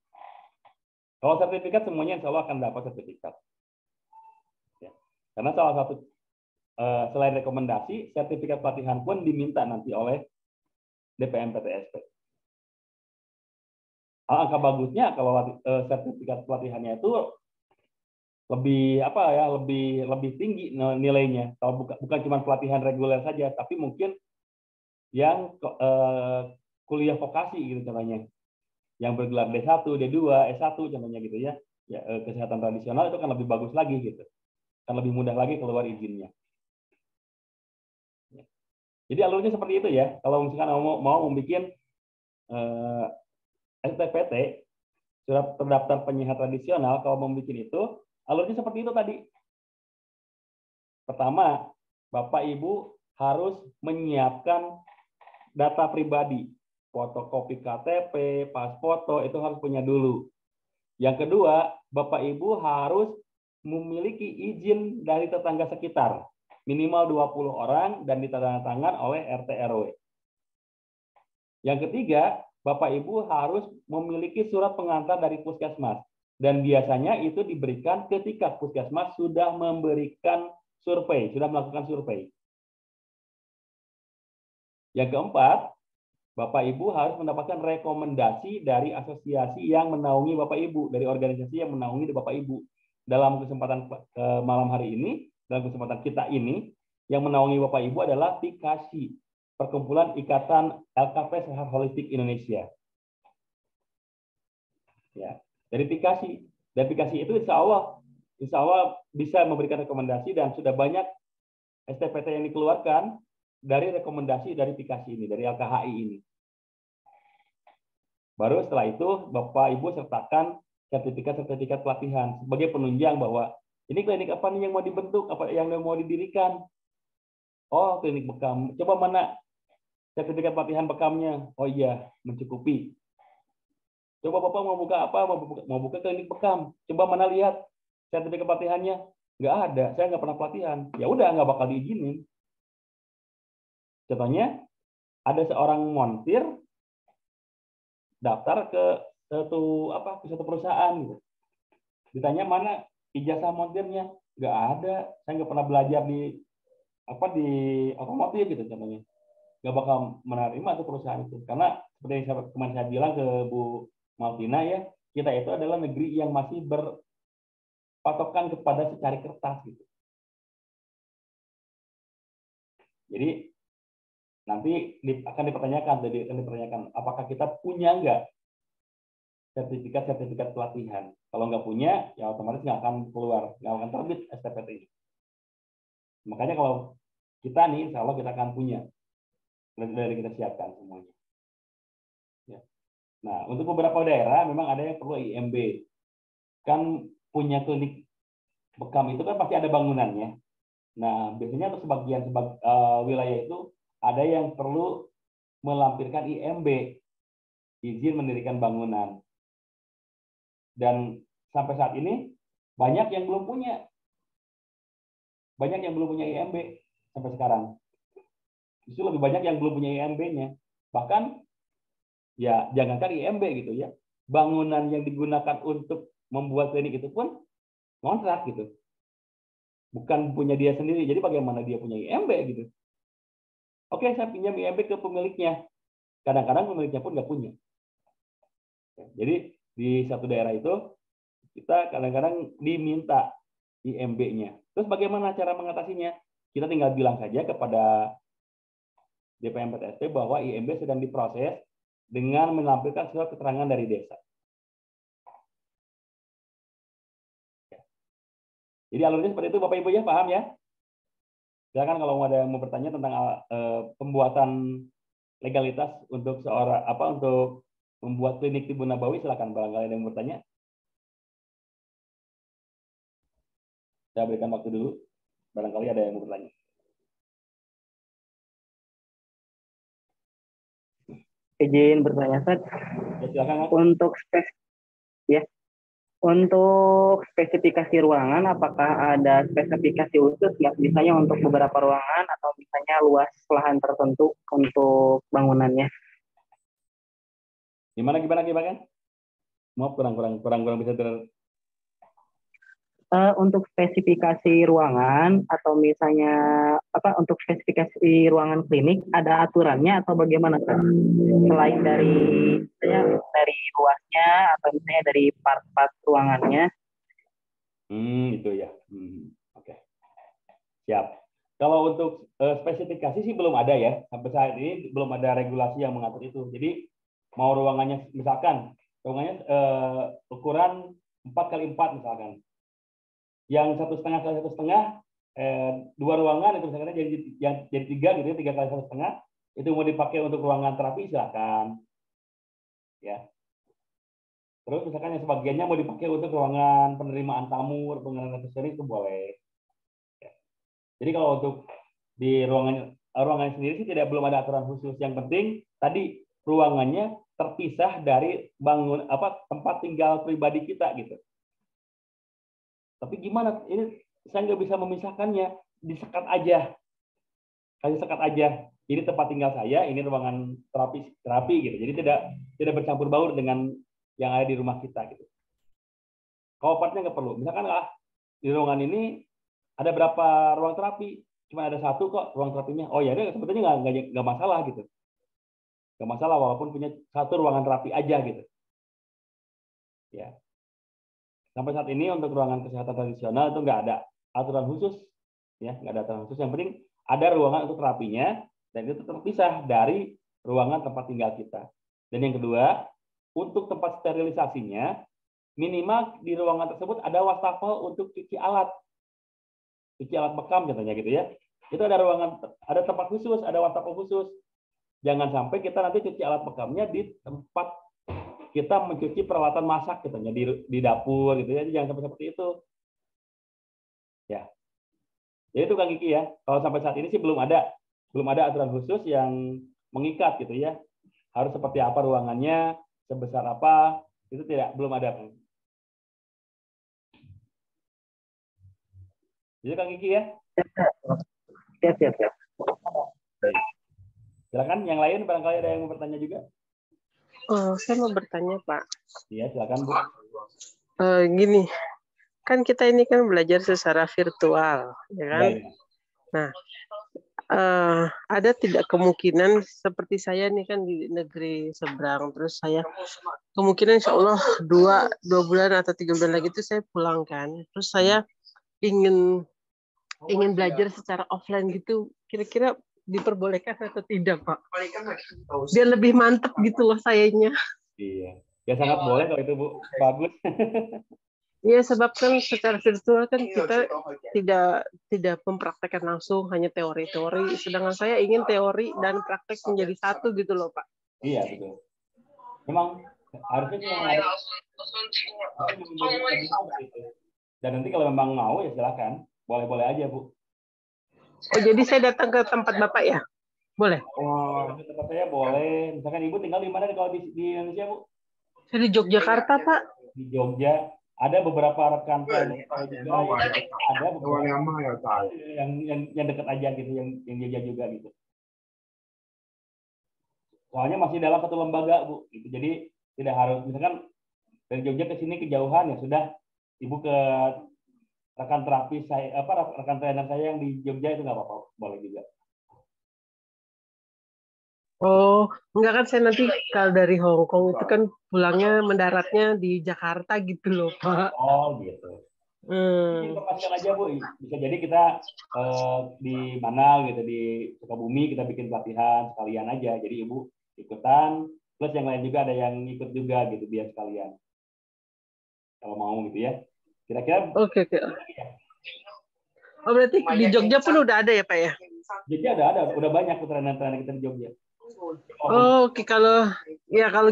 Kalau sertifikat semuanya insya Allah akan dapat sertifikat. Ya. Karena salah satu selain rekomendasi, sertifikat pelatihan pun diminta nanti oleh DPM PTSP. Angka bagusnya kalau sertifikat pelatihannya itu lebih tinggi nilainya. Kalau bukan cuma pelatihan reguler saja, tapi mungkin yang kuliah vokasi gitu contohnya, yang bergelar D1, D2, S1 contohnya gitu ya. Ya kesehatan tradisional itu kan lebih bagus lagi gitu. Kan lebih mudah lagi keluar izinnya. Jadi alurnya seperti itu ya. Kalau misalkan mau membuat STPT, surat terdaftar penyiar tradisional, kalau membuat itu, alurnya seperti itu tadi. Pertama, Bapak Ibu harus menyiapkan data pribadi. Fotokopi KTP, pas foto, itu harus punya dulu. Yang kedua, Bapak Ibu harus memiliki izin dari tetangga sekitar. minimal 20 orang dan ditandatangan oleh RT RW. Yang ketiga, Bapak Ibu harus memiliki surat pengantar dari puskesmas. Dan biasanya itu diberikan ketika puskesmas sudah memberikan survei, sudah melakukan survei. Yang keempat, Bapak Ibu harus mendapatkan rekomendasi dari asosiasi yang menaungi Bapak Ibu, dari organisasi yang menaungi Bapak Ibu. Dalam kesempatan malam hari ini, dalam kesempatan kita ini, yang menaungi Bapak Ibu adalah PIKASI, Perkumpulan Ikatan LKP Sehat Holistik Indonesia. Ya, dari PIKASI. Dan PIKASI itu insya Allah bisa memberikan rekomendasi dan sudah banyak STPT yang dikeluarkan dari rekomendasi dari PIKASI ini, dari LKHI ini. Baru setelah itu Bapak Ibu sertakan sertifikat pelatihan sebagai penunjang bahwa ini klinik apa nih yang mau dibentuk, apa yang mau didirikan. Oh, klinik bekam. Coba mana sertifikat pelatihan bekamnya? Oh iya, mencukupi. Coba Bapak mau buka apa? Mau buka klinik bekam. Coba mana lihat sertifikat pelatihannya? Nggak ada, saya nggak pernah pelatihan. Ya udah, nggak bakal diizinin. Contohnya, ada seorang montir daftar ke satu perusahaan gitu. Ditanya mana ijazah montirnya? Nggak ada, saya nggak pernah belajar di otomotif gitu contohnya. Nggak bakal menerima tuh perusahaan itu. Karena seperti yang kemarin saya bilang ke Bu Maltina ya, kita itu adalah negeri yang masih berpatokan kepada secari kertas gitu. Jadi nanti akan dipertanyakan apakah kita punya nggak sertifikat pelatihan. Kalau nggak punya, ya otomatis nggak akan keluar, nggak akan terbit STPT ini. Makanya kalau kita nih, insya Allah kita akan punya. Dari kita siapkan semuanya. Ya. Nah, untuk beberapa daerah memang ada yang perlu IMB. Kan punya klinik bekam itu kan pasti ada bangunannya. Nah, biasanya untuk sebagian wilayah itu ada yang perlu melampirkan IMB, izin mendirikan bangunan. Dan sampai saat ini banyak yang belum punya. Banyak yang belum punya IMB sampai sekarang. Justru lebih banyak yang belum punya IMB-nya. Bahkan ya jangankan IMB gitu ya. Bangunan yang digunakan untuk membuat klinik itu pun kontrak gitu. Bukan punya dia sendiri. Jadi bagaimana dia punya IMB gitu. Oke, saya pinjam IMB ke pemiliknya. Kadang-kadang pemiliknya pun nggak punya. Jadi di satu daerah itu kita kadang-kadang diminta IMB-nya. Terus bagaimana cara mengatasinya? Kita tinggal bilang saja kepada DPM PTSP bahwa IMB sedang diproses dengan menampilkan surat keterangan dari desa. Jadi alurnya seperti itu, Bapak Ibu ya, paham ya? Silakan kalau ada yang mau bertanya tentang pembuatan legalitas untuk untuk membuat klinik Tibun Nabawi, silakan barangkali ada yang bertanya. Saya berikan waktu dulu, barangkali ada yang mau bertanya. Izin bertanya, Ustaz. Ya, silakan. Untuk spesifikasi ruangan, apakah ada spesifikasi khusus nggak? Misalnya untuk beberapa ruangan atau misalnya luas lahan tertentu untuk bangunannya? Gimana? Maaf, kurang bisa untuk spesifikasi ruangan atau misalnya untuk spesifikasi ruangan klinik ada aturannya atau bagaimana, Ustaz? Selain dari luasnya atau misalnya dari part-part ruangannya? Itu ya. Oke. Siap. Kalau untuk spesifikasi sih belum ada ya. Sampai saat ini belum ada regulasi yang mengatur itu. Jadi mau ruangannya misalkan ruangannya ukuran 4x4 misalkan. Yang 1,5 x 1,5 dua ruangan itu misalkan jadi 3 gitu ya, 3 x 1,5 itu mau dipakai untuk ruangan terapi silakan. Ya. Terus misalkan yang sebagiannya mau dipakai untuk ruangan penerimaan tamu, pengenalan aksesori itu boleh. Ya. Jadi kalau untuk di ruangan sendiri sih belum ada aturan khusus. Yang penting tadi ruangannya terpisah dari tempat tinggal pribadi kita gitu. Tapi gimana? Ini saya nggak bisa memisahkannya. disekat aja, kasih sekat aja. Ini tempat tinggal saya, ini ruangan terapi gitu. Jadi tidak bercampur baur dengan yang ada di rumah kita gitu. Carportnya nggak perlu. Misalkan di ruangan ini ada berapa ruang terapi, cuma ada satu kok ruang terapinya. Oh ya, sebetulnya nggak masalah gitu. Nggak masalah walaupun punya satu ruangan terapi aja gitu. Ya. Sampai saat ini untuk ruangan kesehatan tradisional itu nggak ada aturan khusus, ya nggak ada aturan khusus. Yang penting ada ruangan untuk terapinya dan itu terpisah dari ruangan tempat tinggal kita. Dan yang kedua, untuk tempat sterilisasinya minimal di ruangan tersebut ada wastafel untuk cuci alat bekam contohnya gitu ya. Itu ada ruangan, ada tempat khusus, ada wastafel khusus. Jangan sampai kita nanti cuci alat bekamnya di tempat kita mencuci peralatan masak gitu ya, di dapur gitu ya. Jangan sampai seperti itu. Ya. Jadi itu Kang Kiki ya. Kalau sampai saat ini sih belum ada aturan khusus yang mengikat gitu ya. Harus seperti apa ruangannya, sebesar apa, itu belum ada. Jadi Kang Kiki ya. Siap. Silakan yang lain barangkali ada yang mau bertanya juga. Oh, saya mau bertanya Pak. Iya, silakan Bu. Gini, kan kita ini kan belajar secara virtual, ya kan? Ya. Nah, ada tidak kemungkinan seperti saya nih kan di negeri seberang, terus saya kemungkinan insya Allah dua bulan atau 3 bulan lagi itu saya pulang kan, terus saya ingin belajar secara offline gitu, kira-kira diperbolehkan atau tidak Pak? Biar lebih mantep gitu loh sayanya. Iya, ya sangat boleh kalau itu Bu, bagus. Iya, sebab kan secara virtual kan kita tidak mempraktekkan langsung, hanya teori-teori. Sedangkan saya ingin teori dan praktek menjadi satu gitu loh, Pak. Iya, betul. Memang harusnya yang ada. Dan nanti kalau memang mau ya silakan, boleh-boleh aja Bu. Oh, jadi saya datang ke tempat Bapak ya? Boleh? Oh, ke tempat saya boleh. Misalkan Ibu tinggal di mana kalau di Indonesia Bu? Saya di Yogyakarta, Pak. Di Jogja. Ada beberapa rekan saya juga, ada beberapa yang dekat aja gitu, yang Jogja juga gitu. Soalnya masih dalam satu lembaga Bu, gitu. Jadi tidak harus misalkan dari Jogja ke sini kejauhan ya sudah Ibu ke rekan terapi saya rekan trainer saya yang di Jogja itu nggak apa-apa, boleh juga. Oh, enggak kan saya nanti kalau dari Hong Kong itu kan pulangnya mendaratnya di Jakarta gitu loh, Pak. Oh, gitu. Informasikan aja Bu, bisa jadi kita di mana gitu di Sukabumi kita bikin pelatihan sekalian aja. Jadi Ibu ikutan, plus yang lain juga ada yang ikut juga gitu biar sekalian. Kalau mau gitu ya. Kira-kira. Oke. Oh, berarti di Jogja pun udah ada ya Pak ya? Jogja ada, udah banyak trainer-trainer kita di Jogja. Oh, oke. Kalau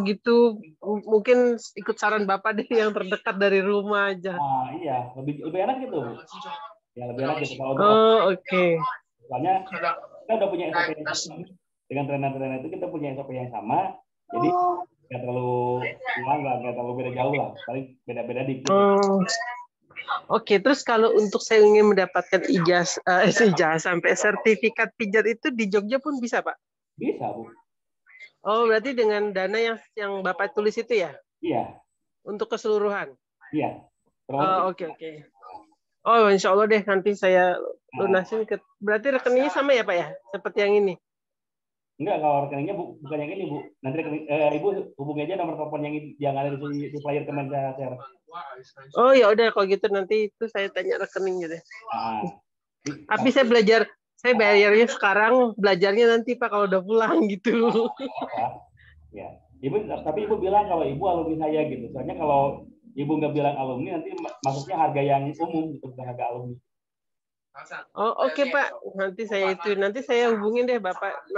gitu mungkin ikut saran Bapak deh yang terdekat dari rumah aja. Iya, lebih enak gitu. Ya lebih enak gitu kalau oke. Soalnya kita udah punya SOP yang sama. Dengan trainer-trainer itu kita punya SOP yang sama. Jadi nggak terlalu beda jauh lah. Paling beda-beda dikit. Oke, terus kalau untuk saya ingin mendapatkan ijazah sampai sertifikat pijat itu di Jogja pun bisa, Pak? Bisa, Bu. Oh, berarti dengan dana yang Bapak tulis itu ya? Iya. Untuk keseluruhan? Iya. Oke. Oh, insya Allah deh nanti saya lunasin. Berarti rekeningnya sama ya, Pak ya? Seperti yang ini? Enggak, kalau rekeningnya bukan yang ini, Bu. Nanti Ibu hubungi aja nomor telepon yang ada di flyer Kementerian. Oh, ya udah kalau gitu nanti itu saya tanya rekeningnya deh. Tapi saya bayarnya sekarang, belajarnya nanti Pak kalau udah pulang gitu. Ya, tapi Ibu bilang kalau Ibu alumni saya gitu. Soalnya kalau Ibu nggak bilang alumni, nanti maksudnya harga yang umum gitu, bukan harga alumni. Oh, oke, Pak. Nanti saya hubungin deh Bapak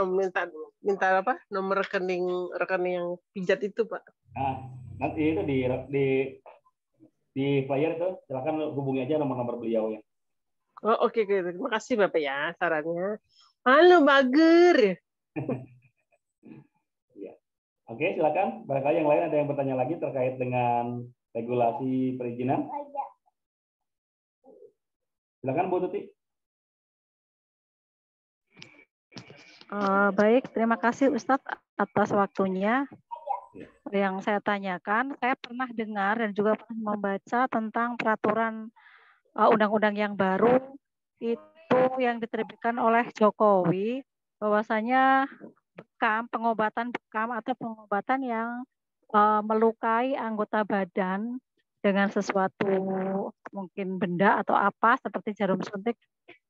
minta apa? Nomor rekening yang pijat itu, Pak. Nah, nanti itu di flyer itu silakan hubungi aja nomor beliau ya. Oh, oke. Terima kasih Bapak ya sarannya. Halo, Bager. Ya. Oke, silakan. Barangkali yang lain ada yang bertanya lagi terkait dengan regulasi perizinan. Silakan Bu Tuti. Baik, terima kasih Ustadz atas waktunya. Yang saya tanyakan, saya pernah dengar dan juga pernah membaca tentang peraturan undang-undang yang baru itu yang diterbitkan oleh Jokowi, bahwasanya pengobatan bekam atau pengobatan yang melukai anggota badan dengan sesuatu mungkin benda atau apa seperti jarum suntik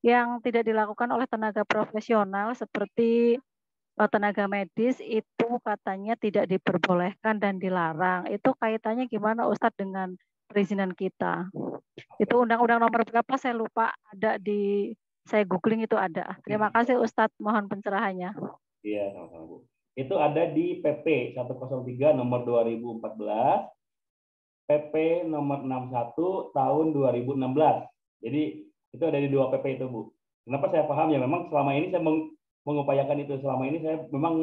yang tidak dilakukan oleh tenaga profesional seperti tenaga medis itu katanya tidak diperbolehkan dan dilarang. Itu kaitannya gimana Ustadz dengan perizinan kita? Itu undang-undang nomor berapa saya lupa, ada di saya googling itu ada. Terima kasih Ustadz, mohon pencerahannya. Iya, sama-sama Bu. Itu ada di PP 103 nomor 2014, PP nomor 61 tahun 2016. Jadi itu ada di 2 PP itu Bu. Kenapa saya paham ya, memang selama ini saya mengupayakan itu, selama ini saya memang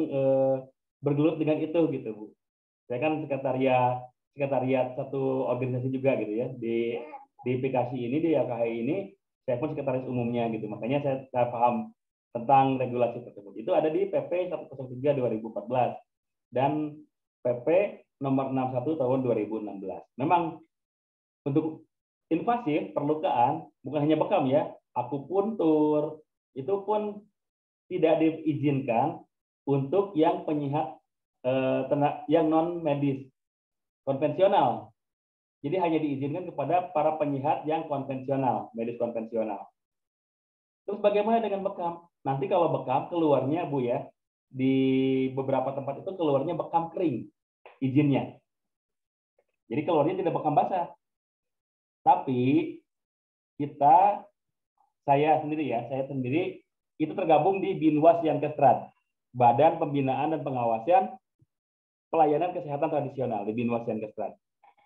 bergelut dengan itu gitu Bu. Saya kan sekretariat satu organisasi juga gitu ya, di PKSI ini, di AKHI ini saya pun sekretaris umumnya gitu, makanya saya paham tentang regulasi tersebut. Itu ada di PP 103 2014 dan PP nomor 61 tahun 2016. Memang untuk invasif perlukaan bukan hanya bekam ya, akupuntur itu pun tidak diizinkan untuk yang penyihat yang non medis konvensional. Jadi hanya diizinkan kepada para penyihat yang konvensional, medis konvensional. Terus bagaimana dengan bekam? Nanti kalau bekam keluarnya Bu ya, di beberapa tempat itu keluarnya bekam kering izinnya. Jadi keluarnya tidak bekam basah. Tapi saya sendiri itu tergabung di Binwas Yankestrat, Badan Pembinaan dan Pengawasan Pelayanan Kesehatan Tradisional di Binwas Yankestrat.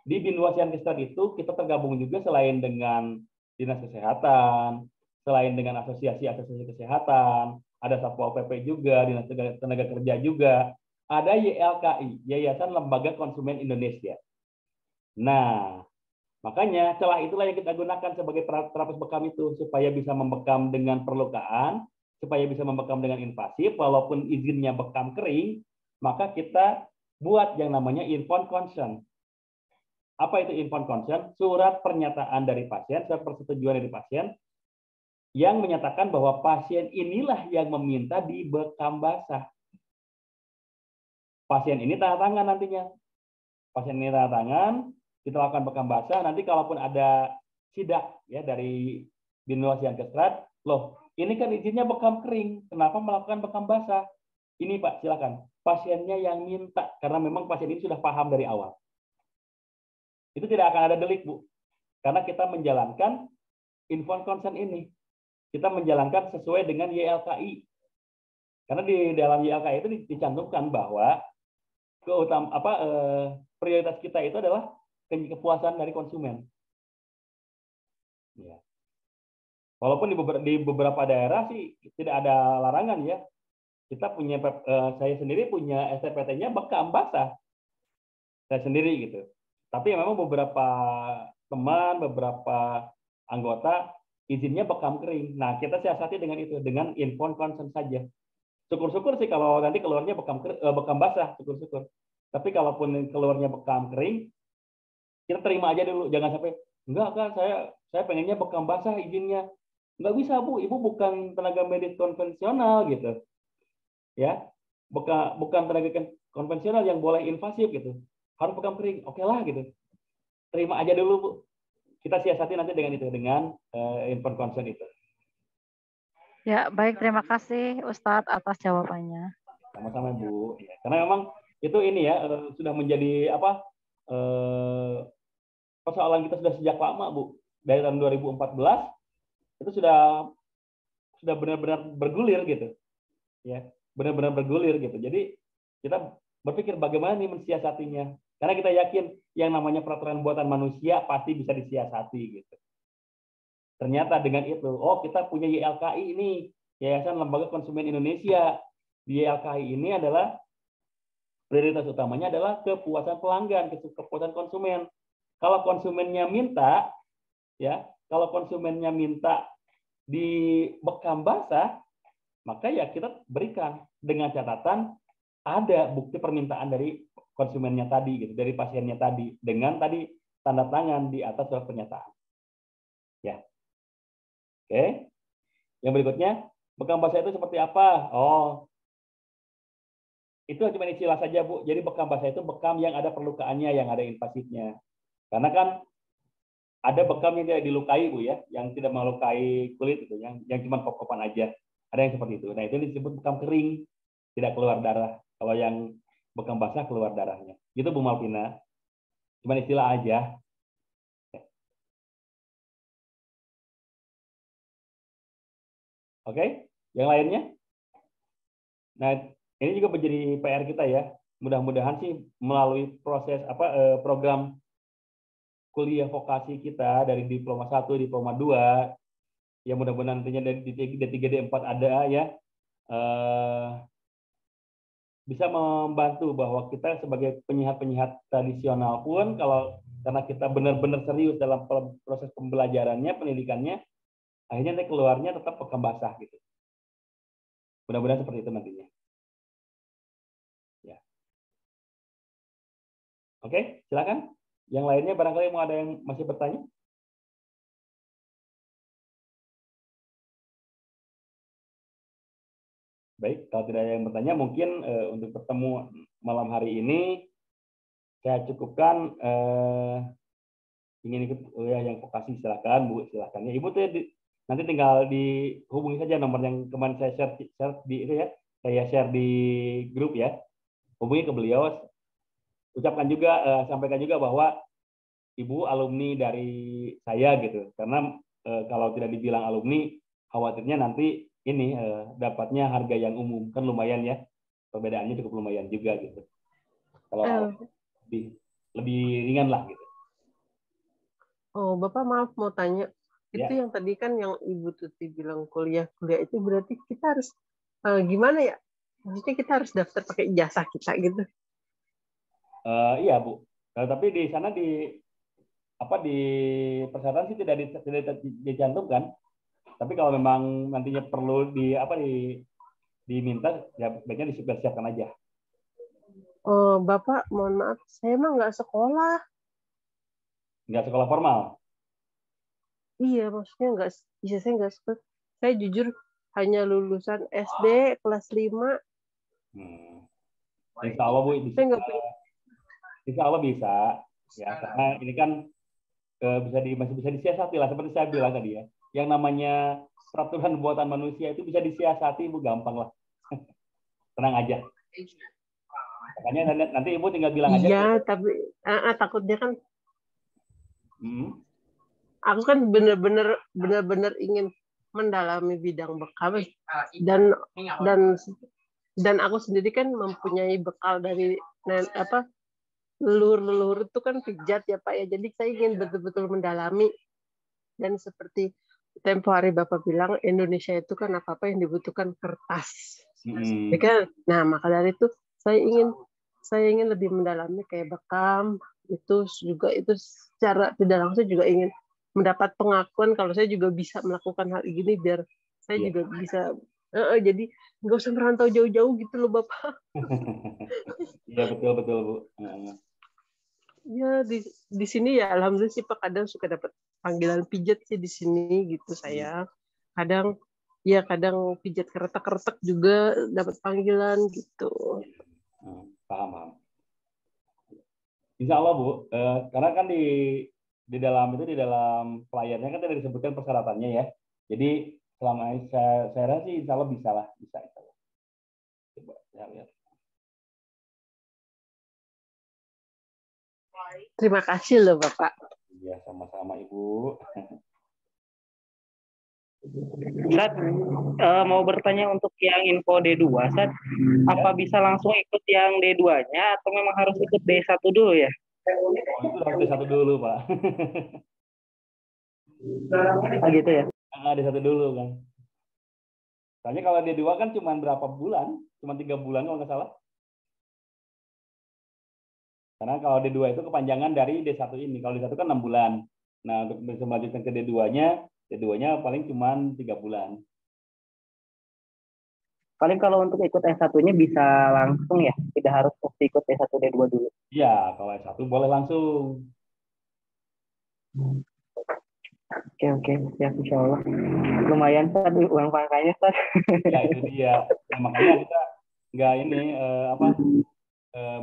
Di Binwas Yankestrat itu kita tergabung juga selain dengan Dinas Kesehatan, selain dengan asosiasi-asosiasi kesehatan, ada Satpol PP juga, Dinas Tenaga Kerja juga, ada YLKI, Yayasan Lembaga Konsumen Indonesia. Nah, makanya celah itulah yang kita gunakan sebagai terapis bekam itu, supaya bisa membekam dengan perlukaan, supaya bisa membekam dengan invasif, walaupun izinnya bekam kering, maka kita buat yang namanya informed consent. Apa itu informed consent? Surat pernyataan dari pasien, surat persetujuan dari pasien, yang menyatakan bahwa pasien inilah yang meminta dibekam basah. Pasien ini tanda tangan nantinya. Pasien ini tanda tangan, kita lakukan bekam basah. Nanti kalaupun ada sidak ya dari Binwas Yankestrat, loh ini kan izinnya bekam kering, kenapa melakukan bekam basah? Ini Pak, silakan. Pasiennya yang minta, karena memang pasien ini sudah paham dari awal. Itu tidak akan ada delik Bu, karena kita menjalankan informed consent ini. Kita menjalankan sesuai dengan YLKI. Karena di dalam YLKI itu dicantumkan bahwa prioritas kita itu adalah kepuasan dari konsumen. Ya. Walaupun di beberapa daerah sih tidak ada larangan ya. Kita punya, saya sendiri punya STPT-nya bekam basah. Saya sendiri gitu. Tapi memang beberapa teman, beberapa anggota izinnya bekam kering. Nah, kita siasati dengan itu, dengan informed consent saja. Syukur-syukur sih kalau nanti keluarnya bekam basah, syukur-syukur. Tapi kalaupun keluarnya bekam kering, kita terima aja dulu. Jangan sampai, enggak kan, saya pengennya bekam basah izinnya. Enggak bisa Bu, Ibu bukan tenaga medis konvensional gitu. Ya, bukan tenaga konvensional yang boleh invasif gitu. Harus bekam kering, oke lah gitu. Terima aja dulu Bu. Kita siasati nanti dengan itu, dengan informed consent itu. Ya, baik, terima kasih Ustadz atas jawabannya. Sama-sama Bu. Ya, karena memang itu ini ya sudah menjadi persoalan kita sudah sejak lama Bu. Dari tahun 2014 itu sudah benar-benar bergulir gitu. Ya, benar-benar bergulir gitu. Jadi kita berpikir bagaimana nih mensiasatinya. Karena kita yakin yang namanya peraturan buatan manusia pasti bisa disiasati gitu. Ternyata dengan itu, kita punya YLKI ini, Yayasan Lembaga Konsumen Indonesia. Di YLKI ini adalah prioritas utamanya adalah kepuasan pelanggan, kepuasan konsumen. Kalau konsumennya minta, ya, kalau konsumennya minta di bekam basah, maka ya kita berikan dengan catatan ada bukti permintaan dari konsumennya tadi, gitu, dari pasiennya tadi, dengan tadi tanda tangan di atas surat pernyataan. Ya, oke. Yang berikutnya, bekam basah itu seperti apa? Oh, itu cuma istilah saja, Bu. Jadi bekam basah itu bekam yang ada perlukaannya, yang ada invasifnya. Karena kan ada bekam yang tidak dilukai, Bu, ya, yang tidak melukai kulit itu, yang cuma kop-kopan aja. Ada yang seperti itu. Nah, itu disebut bekam kering, tidak keluar darah. Kalau yang bekam basah keluar darahnya. Gitu, Bu Malvina. Cuma istilah aja. Oke, yang lainnya? Nah, ini juga menjadi PR kita ya. Mudah-mudahan sih melalui proses program kuliah vokasi kita dari diploma 1, diploma 2, ya mudah-mudahan nantinya dari D3, D4 ada ya, bisa membantu bahwa kita sebagai penyihat-penyihat tradisional pun karena kita benar-benar serius dalam proses pembelajarannya, pendidikannya, akhirnya nanti keluarnya tetap bekam basah gitu. Mudah-mudahan seperti itu nantinya. Ya. Oke, silakan. Yang lainnya barangkali mau ada yang masih bertanya? Baik, kalau tidak ada yang bertanya, mungkin untuk bertemu malam hari ini saya cukupkan. Ingin ikut kuliah yang vokasi, silakan Bu, silakan. Ya, Ibu tuh nanti tinggal dihubungi saja nomor yang kemarin saya share di itu ya, saya share di grup ya. Hubungi ke beliau, ucapkan juga, sampaikan juga bahwa Ibu alumni dari saya gitu. Karena kalau tidak dibilang alumni, khawatirnya nanti ini dapatnya harga yang umum, kan lumayan ya, perbedaannya cukup lumayan juga gitu. Kalau lebih ringan lah gitu. Oh, Bapak maaf mau tanya, Ya. itu yang tadi kan yang Ibu Tuti bilang kuliah itu berarti kita harus gimana ya? Maksudnya kita harus daftar pakai ijazah kita gitu? Iya Bu, tapi di sana di persyaratan sih tidak dicantumkan. Tapi kalau memang nantinya perlu diminta, ya baiknya disiapkan aja. Oh, Bapak, mohon maaf, saya emang nggak sekolah. Nggak sekolah formal? Iya, maksudnya saya nggak sekolah. Saya jujur hanya lulusan SD kelas 5. Insya Allah Bu, insya Allah bisa. Ya, karena ini kan masih bisa disiasati lah, seperti saya bilang tadi ya. Yang namanya peraturan buatan manusia itu bisa disiasati, Bu, gampang lah. Tenang aja. Makanya nanti Ibu tinggal bilang aja. Iya, tapi takutnya kan aku kan benar-benar ingin mendalami bidang bekam dan aku sendiri kan mempunyai bekal dari leluhur itu kan pijat ya Pak ya. Jadi saya ingin betul-betul mendalami, dan seperti tempo hari Bapak bilang, Indonesia itu kan apa-apa yang dibutuhkan kertas. Ya kan? Nah, maka dari itu saya ingin lebih mendalami kayak bekam itu secara tidak langsung juga ingin mendapat pengakuan kalau saya juga bisa melakukan hal ini, biar saya juga bisa jadi nggak usah merantau jauh-jauh gitu loh Bapak. Iya betul Bu. Ya di sini ya alhamdulillah sih Pak, kadang suka dapat panggilan pijat sih di sini gitu saya. Kadang pijat keretak-keretak juga dapat panggilan gitu. Paham. Insya Allah Bu, karena kan di dalam pelayannya kan tidak disebutkan persyaratannya ya. Jadi selama ini saya rasa sih insya Allah bisa. Coba saya lihat. Terima kasih loh Bapak. Iya, sama-sama Ibu. Sat, mau bertanya untuk yang info D2, Sat, apa bisa langsung ikut yang D2-nya atau memang harus ikut D1 dulu ya? Itu harus D1 dulu Pak. Gitu ya? D1 dulu kan. Soalnya kalau D2 kan cuma berapa bulan? Cuma 3 bulan kalau nggak salah. Karena kalau D2 itu kepanjangan dari D1 ini. Kalau D1 kan 6 bulan. Nah, untuk bisa melanjutkan ke D2-nya paling cuma 3 bulan. Paling kalau untuk ikut S1-nya bisa langsung ya, tidak harus mesti ikut S1 D2 dulu. Iya, kalau S1 boleh langsung. Oke, siap insya Allah. Lumayan Tad, uang pangkanya Tad. Ya itu dia. Nah, makanya kita nggak ini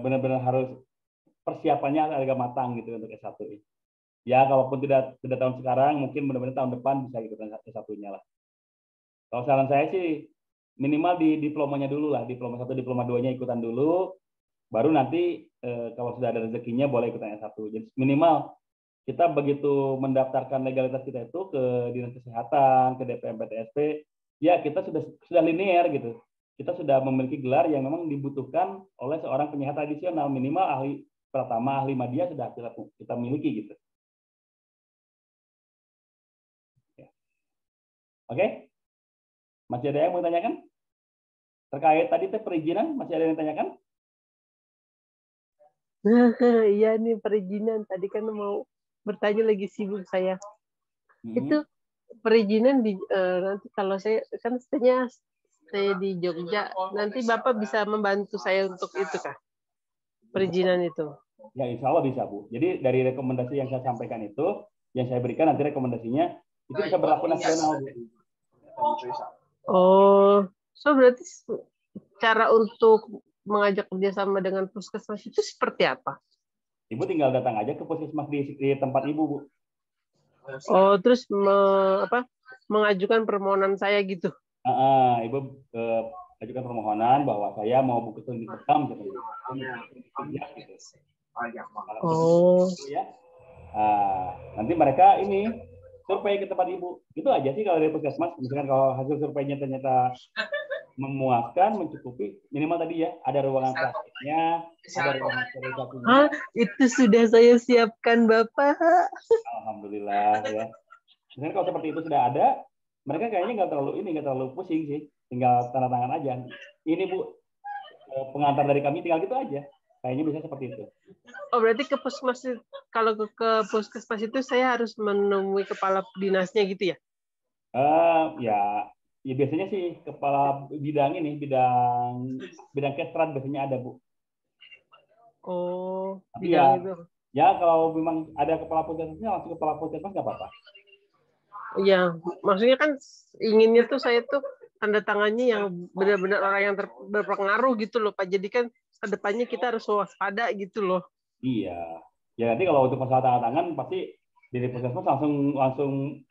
benar-benar harus persiapannya agak matang gitu untuk S1. Ya, kalaupun tidak tahun sekarang, mungkin benar-benar tahun depan bisa ikutan S1-nya lah. Kalau saran saya sih minimal di diplomanya dulu lah, diploma 1, diploma 2-nya ikutan dulu, baru nanti kalau sudah ada rezekinya boleh ikutan S1. Jadi minimal kita begitu mendaftarkan legalitas kita itu ke Dinas Kesehatan, ke DPM PTSP, ya kita sudah linear gitu. Kita sudah memiliki gelar yang memang dibutuhkan oleh seorang penyehat tradisional, minimal ahli pratama, ahli media sudah kita miliki gitu. Oke? Masih ada yang mau tanyakan? Terkait tadi perizinan, masih ada yang tanyakan? Iya nih perizinan. Tadi kan mau bertanya lagi sibuk saya. Itu perizinan nanti kalau saya kan saya di Jogja, nanti Bapak bisa membantu saya untuk itu kah? Perizinan itu. Ya insya Allah bisa Bu. Jadi dari rekomendasi yang saya sampaikan itu, yang saya berikan nanti rekomendasinya itu bisa berlaku nasional. Oh, so berarti cara untuk mengajak kerjasama dengan puskesmas itu seperti apa? Ibu tinggal datang aja ke puskesmas di tempat Ibu, Bu. Oh, terus mengajukan permohonan saya gitu? Ibu ajukan permohonan bahwa saya mau buku studi rekam gitu. Oh. Ya. Nanti mereka ini survei ke tempat Ibu. Itu aja sih kalau dari puskesmas. Misalkan kalau hasil surveinya ternyata memuaskan, mencukupi, minimal tadi ya, ada ruangan praktiknya, ada ruangan sterilisasinya. Itu sudah saya siapkan, Bapak. Alhamdulillah ya. Misalkan kalau seperti itu sudah ada, mereka kayaknya nggak terlalu pusing sih. Tinggal tanda tangan aja. Ini Bu, pengantar dari kami tinggal gitu aja. Kayaknya bisa seperti itu. Oh, berarti ke puskesmas, kalau ke puskesmas itu saya harus menemui kepala dinasnya gitu ya? Ya biasanya sih kepala bidang bidang Kestrat biasanya ada Bu. Oh, tapi bidang itu. Ya kalau memang ada kepala puskesmasnya langsung kepala puskesmas nggak apa-apa. Iya, maksudnya kan inginnya tuh saya tuh tanda tangannya yang benar-benar orang yang berpengaruh gitu loh Pak. Jadi kan kedepannya kita harus waspada gitu loh. Iya, ya nanti kalau untuk masalah tanda tangan pasti di puskesmas langsung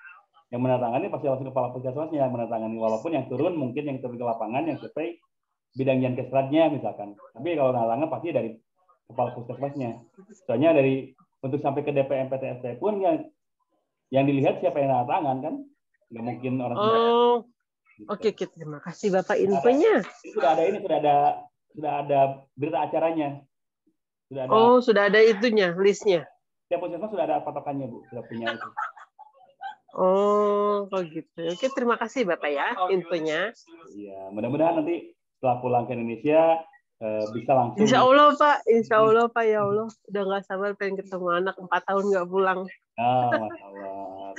yang menandatangani pasti langsung kepala puskesmasnya yang menandatangani, walaupun yang turun mungkin yang turun ke lapangan yang survei bidang yang Kestratnya misalkan. Tapi kalau tangan pasti dari kepala puskesmasnya. Soalnya untuk sampai ke DPM PTSP pun yang dilihat siapa yang tanda tangan kan, nggak mungkin orang. Oh, gitu. Oke, terima kasih Bapak infonya. Sudah ada berita acaranya. Sudah ada itunya, listnya. Setiap puskesmas sudah ada patokannya Bu, sudah punya itu. Oh, gitu. Oke, terima kasih Bapak ya infonya. Iya, mudah-mudahan nanti setelah pulang ke Indonesia bisa langsung. Insya Allah Pak, ya Allah. Udah nggak sabar pengen ketemu anak 4 tahun nggak pulang. Masya Allah.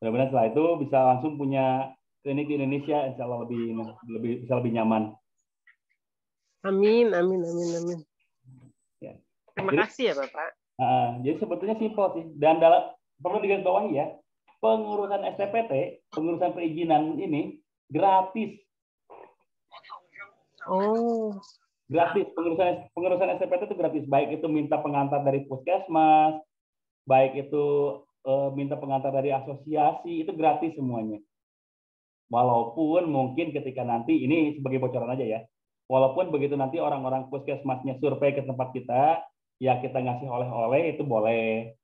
Mudah-mudahan setelah itu bisa langsung punya klinik di Indonesia, insya Allah bisa lebih nyaman. Amin. Ya. Terima kasih ya Bapak. Jadi sebetulnya simpel sih, dan perlu digarisbawahi ya, pengurusan STPT, pengurusan perizinan ini gratis. Oh. Gratis, pengurusan STPT itu gratis, baik itu minta pengantar dari puskesmas, baik itu minta pengantar dari asosiasi, itu gratis semuanya. Walaupun mungkin ketika nanti, ini sebagai bocoran aja ya, walaupun begitu nanti orang-orang puskesmasnya survei ke tempat kita, ya kita ngasih oleh-oleh itu boleh,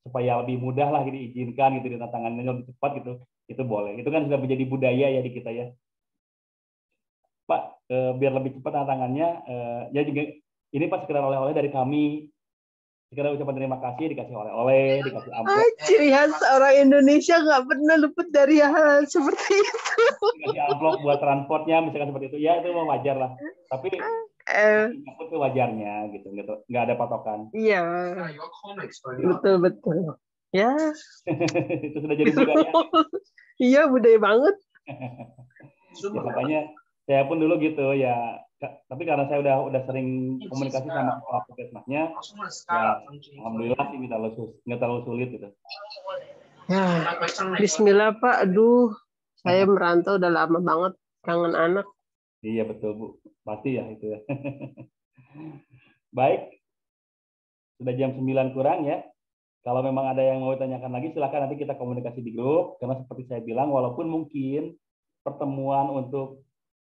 supaya lebih mudah lah diizinkan gitu, tantangannya lebih cepat gitu, itu boleh. Itu kan sudah menjadi budaya ya di kita ya. Pak, biar lebih cepat tantangannya, ya juga ini Pak sekedar oleh-oleh dari kami. Sekedar ucapan terima kasih, dikasih oleh-oleh, dikasih amplop. Ciri khas orang Indonesia nggak pernah luput dari hal seperti itu. Dikasih amplop buat transportnya, misalkan seperti itu. Ya itu wajar lah. Tapi itu wajarnya gitu, nggak ada patokan. Iya, betul. Ya. Itu sudah jadi budaya. Iya, budaya banget. Ya, makanya Saya pun dulu gitu ya, tapi karena saya udah sering komunikasi sama kepala puskesmasnya, ya alhamdulillah sih nggak terlalu sulit gitu. Ya, Bismillah Pak. Aduh, saya merantau udah lama banget, kangen anak. Iya betul Bu, pasti ya itu ya. Baik, sudah jam 9 kurang ya. Kalau memang ada yang mau ditanyakan lagi, silakan nanti kita komunikasi di grup. Karena seperti saya bilang, walaupun mungkin pertemuan untuk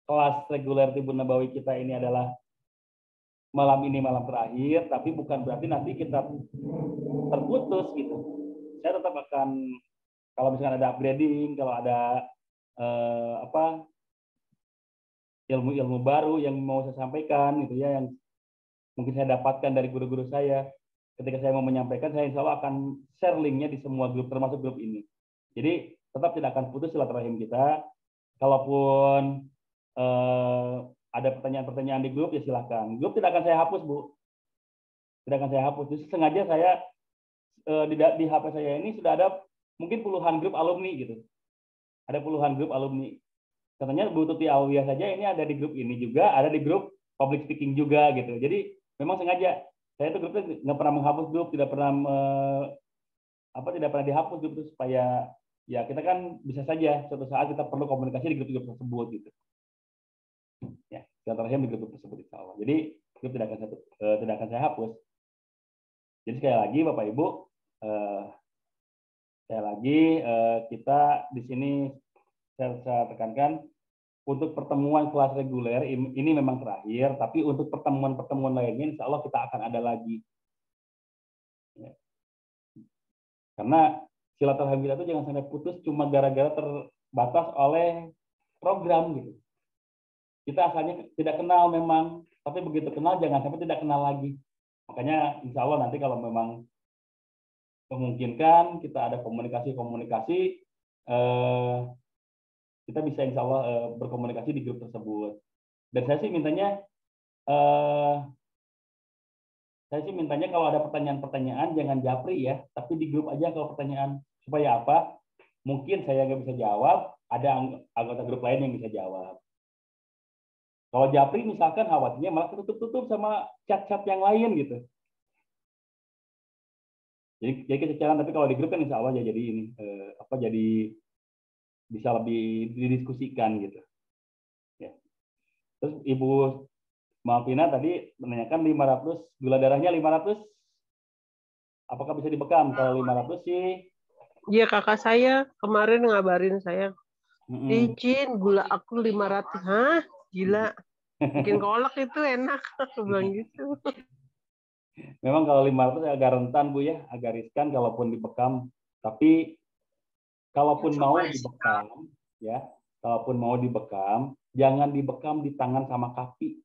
kelas reguler Tribun Nabawi kita ini adalah malam ini malam terakhir, tapi bukan berarti nanti kita terputus gitu. Saya tetap akan, kalau misalkan ada upgrading, kalau ada ilmu-ilmu baru yang mau saya sampaikan gitu ya, yang mungkin saya dapatkan dari guru-guru saya, ketika saya mau menyampaikan, saya insya Allah akan share linknya di semua grup, termasuk grup ini. Jadi tetap tidak akan putus silaturahim kita. Kalaupun ada pertanyaan-pertanyaan di grup, ya silakan. Grup tidak akan saya hapus, Bu. Tidak akan saya hapus. Jadi sengaja saya di HP saya ini sudah ada mungkin puluhan grup alumni gitu. Ada puluhan grup alumni. Katanya Bu Tuti Alwiyah saja ini ada di grup ini juga, ada di grup public speaking juga gitu. Jadi memang sengaja saya itu grupnya nggak pernah menghapus grup, tidak pernah dihapus grup itu, supaya ya kita kan bisa saja suatu saat kita perlu komunikasi di grup-grup tersebut gitu. Ya, silaturahim di grup tersebut insya Allah. Jadi grup tidak akan saya hapus. Jadi sekali lagi Bapak Ibu, kita di sini saya tekankan untuk pertemuan kelas reguler ini memang terakhir, tapi untuk pertemuan-pertemuan lainnya insya Allah kita akan ada lagi. Ya. Karena silaturahim kita itu jangan sampai putus cuma gara-gara terbatas oleh program gitu. Kita asalnya tidak kenal memang, tapi begitu kenal jangan sampai tidak kenal lagi. Makanya insya Allah nanti kalau memang memungkinkan kita ada komunikasi, kita bisa insya Allah berkomunikasi di grup tersebut. Dan saya sih mintanya kalau ada pertanyaan-pertanyaan jangan japri ya, tapi di grup aja kalau pertanyaan. Supaya apa? Mungkin saya nggak bisa jawab, ada anggota grup lain yang bisa jawab. Kalau japri misalkan khawatirnya malah tutup sama chat-chat yang lain gitu. Jadi kececilan, tapi kalau di grup kan insya Allah ya jadi ini jadi bisa lebih didiskusikan gitu. Ya. Terus Ibu Malvina tadi menanyakan 500, gula darahnya 500, apakah bisa dibekam? Kalau 500 sih. Iya, kakak saya kemarin ngabarin saya, izin gula aku 500. Hah? Gila. Bikin kolak itu enak. Aku bilang gitu. Memang kalau 500 agak rentan Bu ya, agak riskan kalaupun dibekam. Tapi kalaupun mau dibekam, ya, jangan dibekam di tangan sama kaki.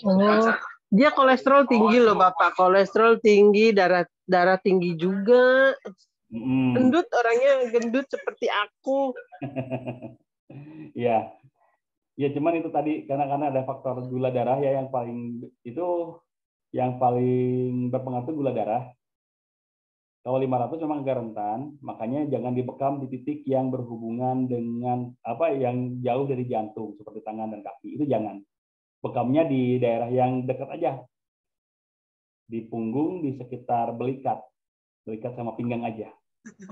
Oh, dia kolesterol tinggi loh Bapak, kolesterol tinggi, darah tinggi juga. Gendut, orangnya gendut seperti aku. Ya, cuman itu tadi karena ada faktor gula darah ya yang paling berpengaruh gula darah. Kalau 500 memang agak rentan, makanya jangan dibekam di titik yang berhubungan dengan yang jauh dari jantung seperti tangan dan kaki. Itu jangan. Bekamnya di daerah yang dekat aja. Di punggung, di sekitar belikat sama pinggang aja.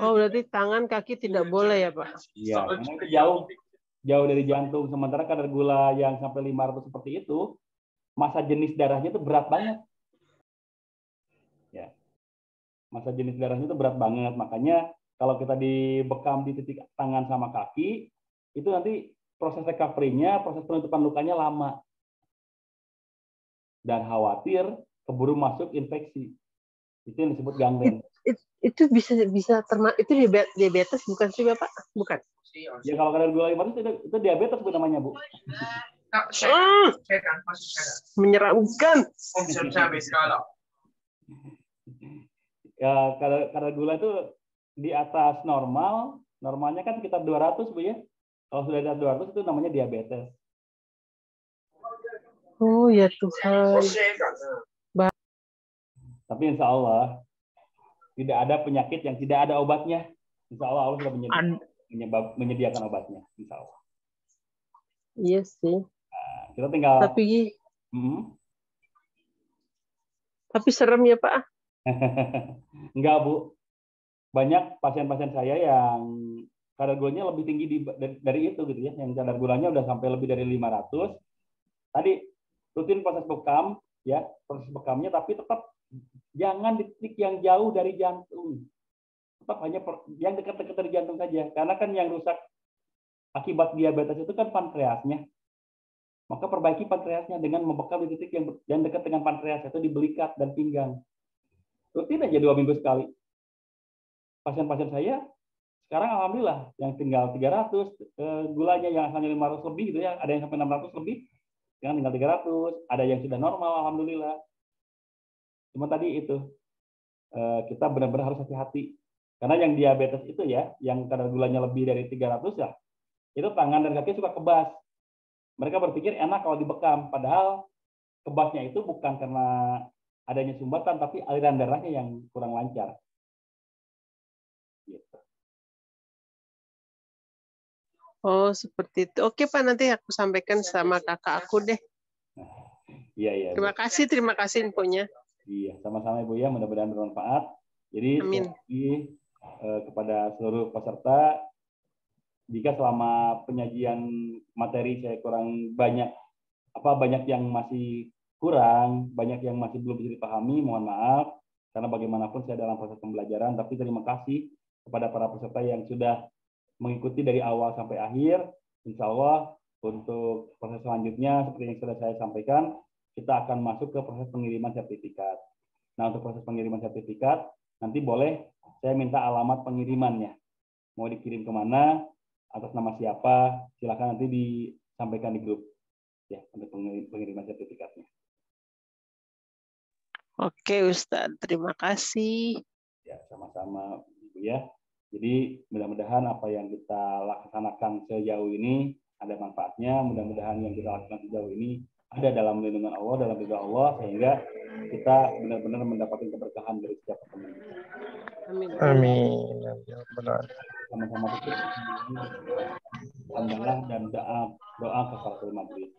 Oh, berarti tangan kaki tidak boleh ya, Pak? Iya, karena itu jauh dari jantung. Sementara kadar gula yang sampai 500 seperti itu, massa jenis darahnya itu berat banget. Ya. Massa jenis darahnya itu berat banget. Makanya kalau kita dibekam di titik tangan sama kaki, itu nanti proses recovery-nya, proses penutupan lukanya lama. Dan khawatir keburu masuk infeksi. Itu yang disebut gangren. Itu bisa itu diabetes bukan sih Bapak? Bukan. Ya kalau kadar gula 500 itu diabetes Bu namanya Bu. Menyeramkan. Ya, kadar gula itu di atas normalnya kan sekitar 200 Bu ya. Kalau sudah di atas 200 itu namanya diabetes. Oh ya Tuhan. Tapi insya Allah tidak ada penyakit yang tidak ada obatnya. Insya Allah Allah sudah menyediakan obatnya. Insya Allah. Iya sih. Nah, kita tinggal Tapi serem ya Pak. enggak Bu, banyak pasien-pasien saya yang kadar gulanya lebih tinggi dari itu gitu ya, yang kadar gulanya udah sampai lebih dari 500. Tadi rutin proses bekam ya, proses bekamnya, tapi tetap jangan di titik yang jauh dari jantung. Tetap hanya yang dekat-dekat dari jantung saja, karena kan yang rusak akibat diabetes itu kan pankreasnya. Maka perbaiki pankreasnya dengan membekam di titik yang dekat dengan pankreas, itu di belikat dan pinggang. Rutin aja 2 minggu sekali. Pasien-pasien saya sekarang alhamdulillah yang tinggal 300, gulanya yang asalnya 500 lebih gitu ya, ada yang sampai 600 lebih, sekarang tinggal 300, ada yang sudah normal alhamdulillah. Cuma tadi itu kita benar-benar harus hati-hati. Karena yang diabetes itu ya, yang kadar gulanya lebih dari 300 ya, itu tangan dan kaki suka kebas. Mereka berpikir enak kalau dibekam, padahal kebasnya itu bukan karena adanya sumbatan, tapi aliran darahnya yang kurang lancar. Gitu. Oh, seperti itu. Oke, Pak, nanti aku sampaikan sama kakak aku deh. Iya. Terima kasih infonya. Iya, sama-sama Ibu ya, mudah-mudahan bermanfaat. Jadi, amin. Kepada seluruh peserta, jika selama penyajian materi saya kurang banyak yang masih kurang, banyak yang masih belum bisa dipahami, mohon maaf, karena bagaimanapun saya dalam proses pembelajaran, tapi terima kasih kepada para peserta yang sudah mengikuti dari awal sampai akhir. Insya Allah untuk proses selanjutnya seperti yang sudah saya sampaikan, kita akan masuk ke proses pengiriman sertifikat. Nah, untuk proses pengiriman sertifikat, nanti boleh saya minta alamat pengirimannya. Mau dikirim kemana, atas nama siapa, silakan nanti disampaikan di grup ya untuk pengiriman sertifikatnya. Oke, Ustadz, terima kasih. Ya, sama-sama Ibu ya. Jadi mudah-mudahan apa yang kita laksanakan sejauh ini ada manfaatnya. Mudah-mudahan yang kita lakukan sejauh ini ada dalam lindungan Allah, dalam ridha Allah, sehingga kita benar-benar mendapatkan keberkahan dari setiap pertemuan. Amin. Sama-sama tutup. Alhamdulillah dan doa kafaratul majlis.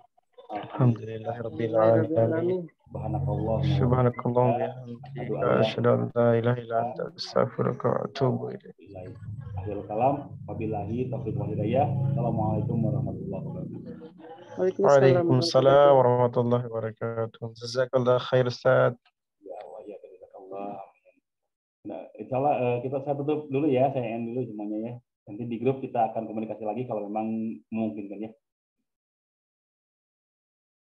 Alhamdulillahirabbil alamin. Subhanakallah wa bihamdika asyhadu an la ilaha illa anta astaghfiruka wa atubu ilaik. Akhirul kalam, wabillahi taufiq wal hidayah. Assalamualaikum warahmatullahi wabarakatuh. Waalaikumsalam warahmatullahi wabarakatuh. Jazakallah khair Ustaz. Ya, wa ya jazakallah. Nah, insyaallah saya tutup dulu ya, saya end dulu semuanya ya. Nanti di grup kita akan komunikasi lagi kalau memang memungkinkan ya.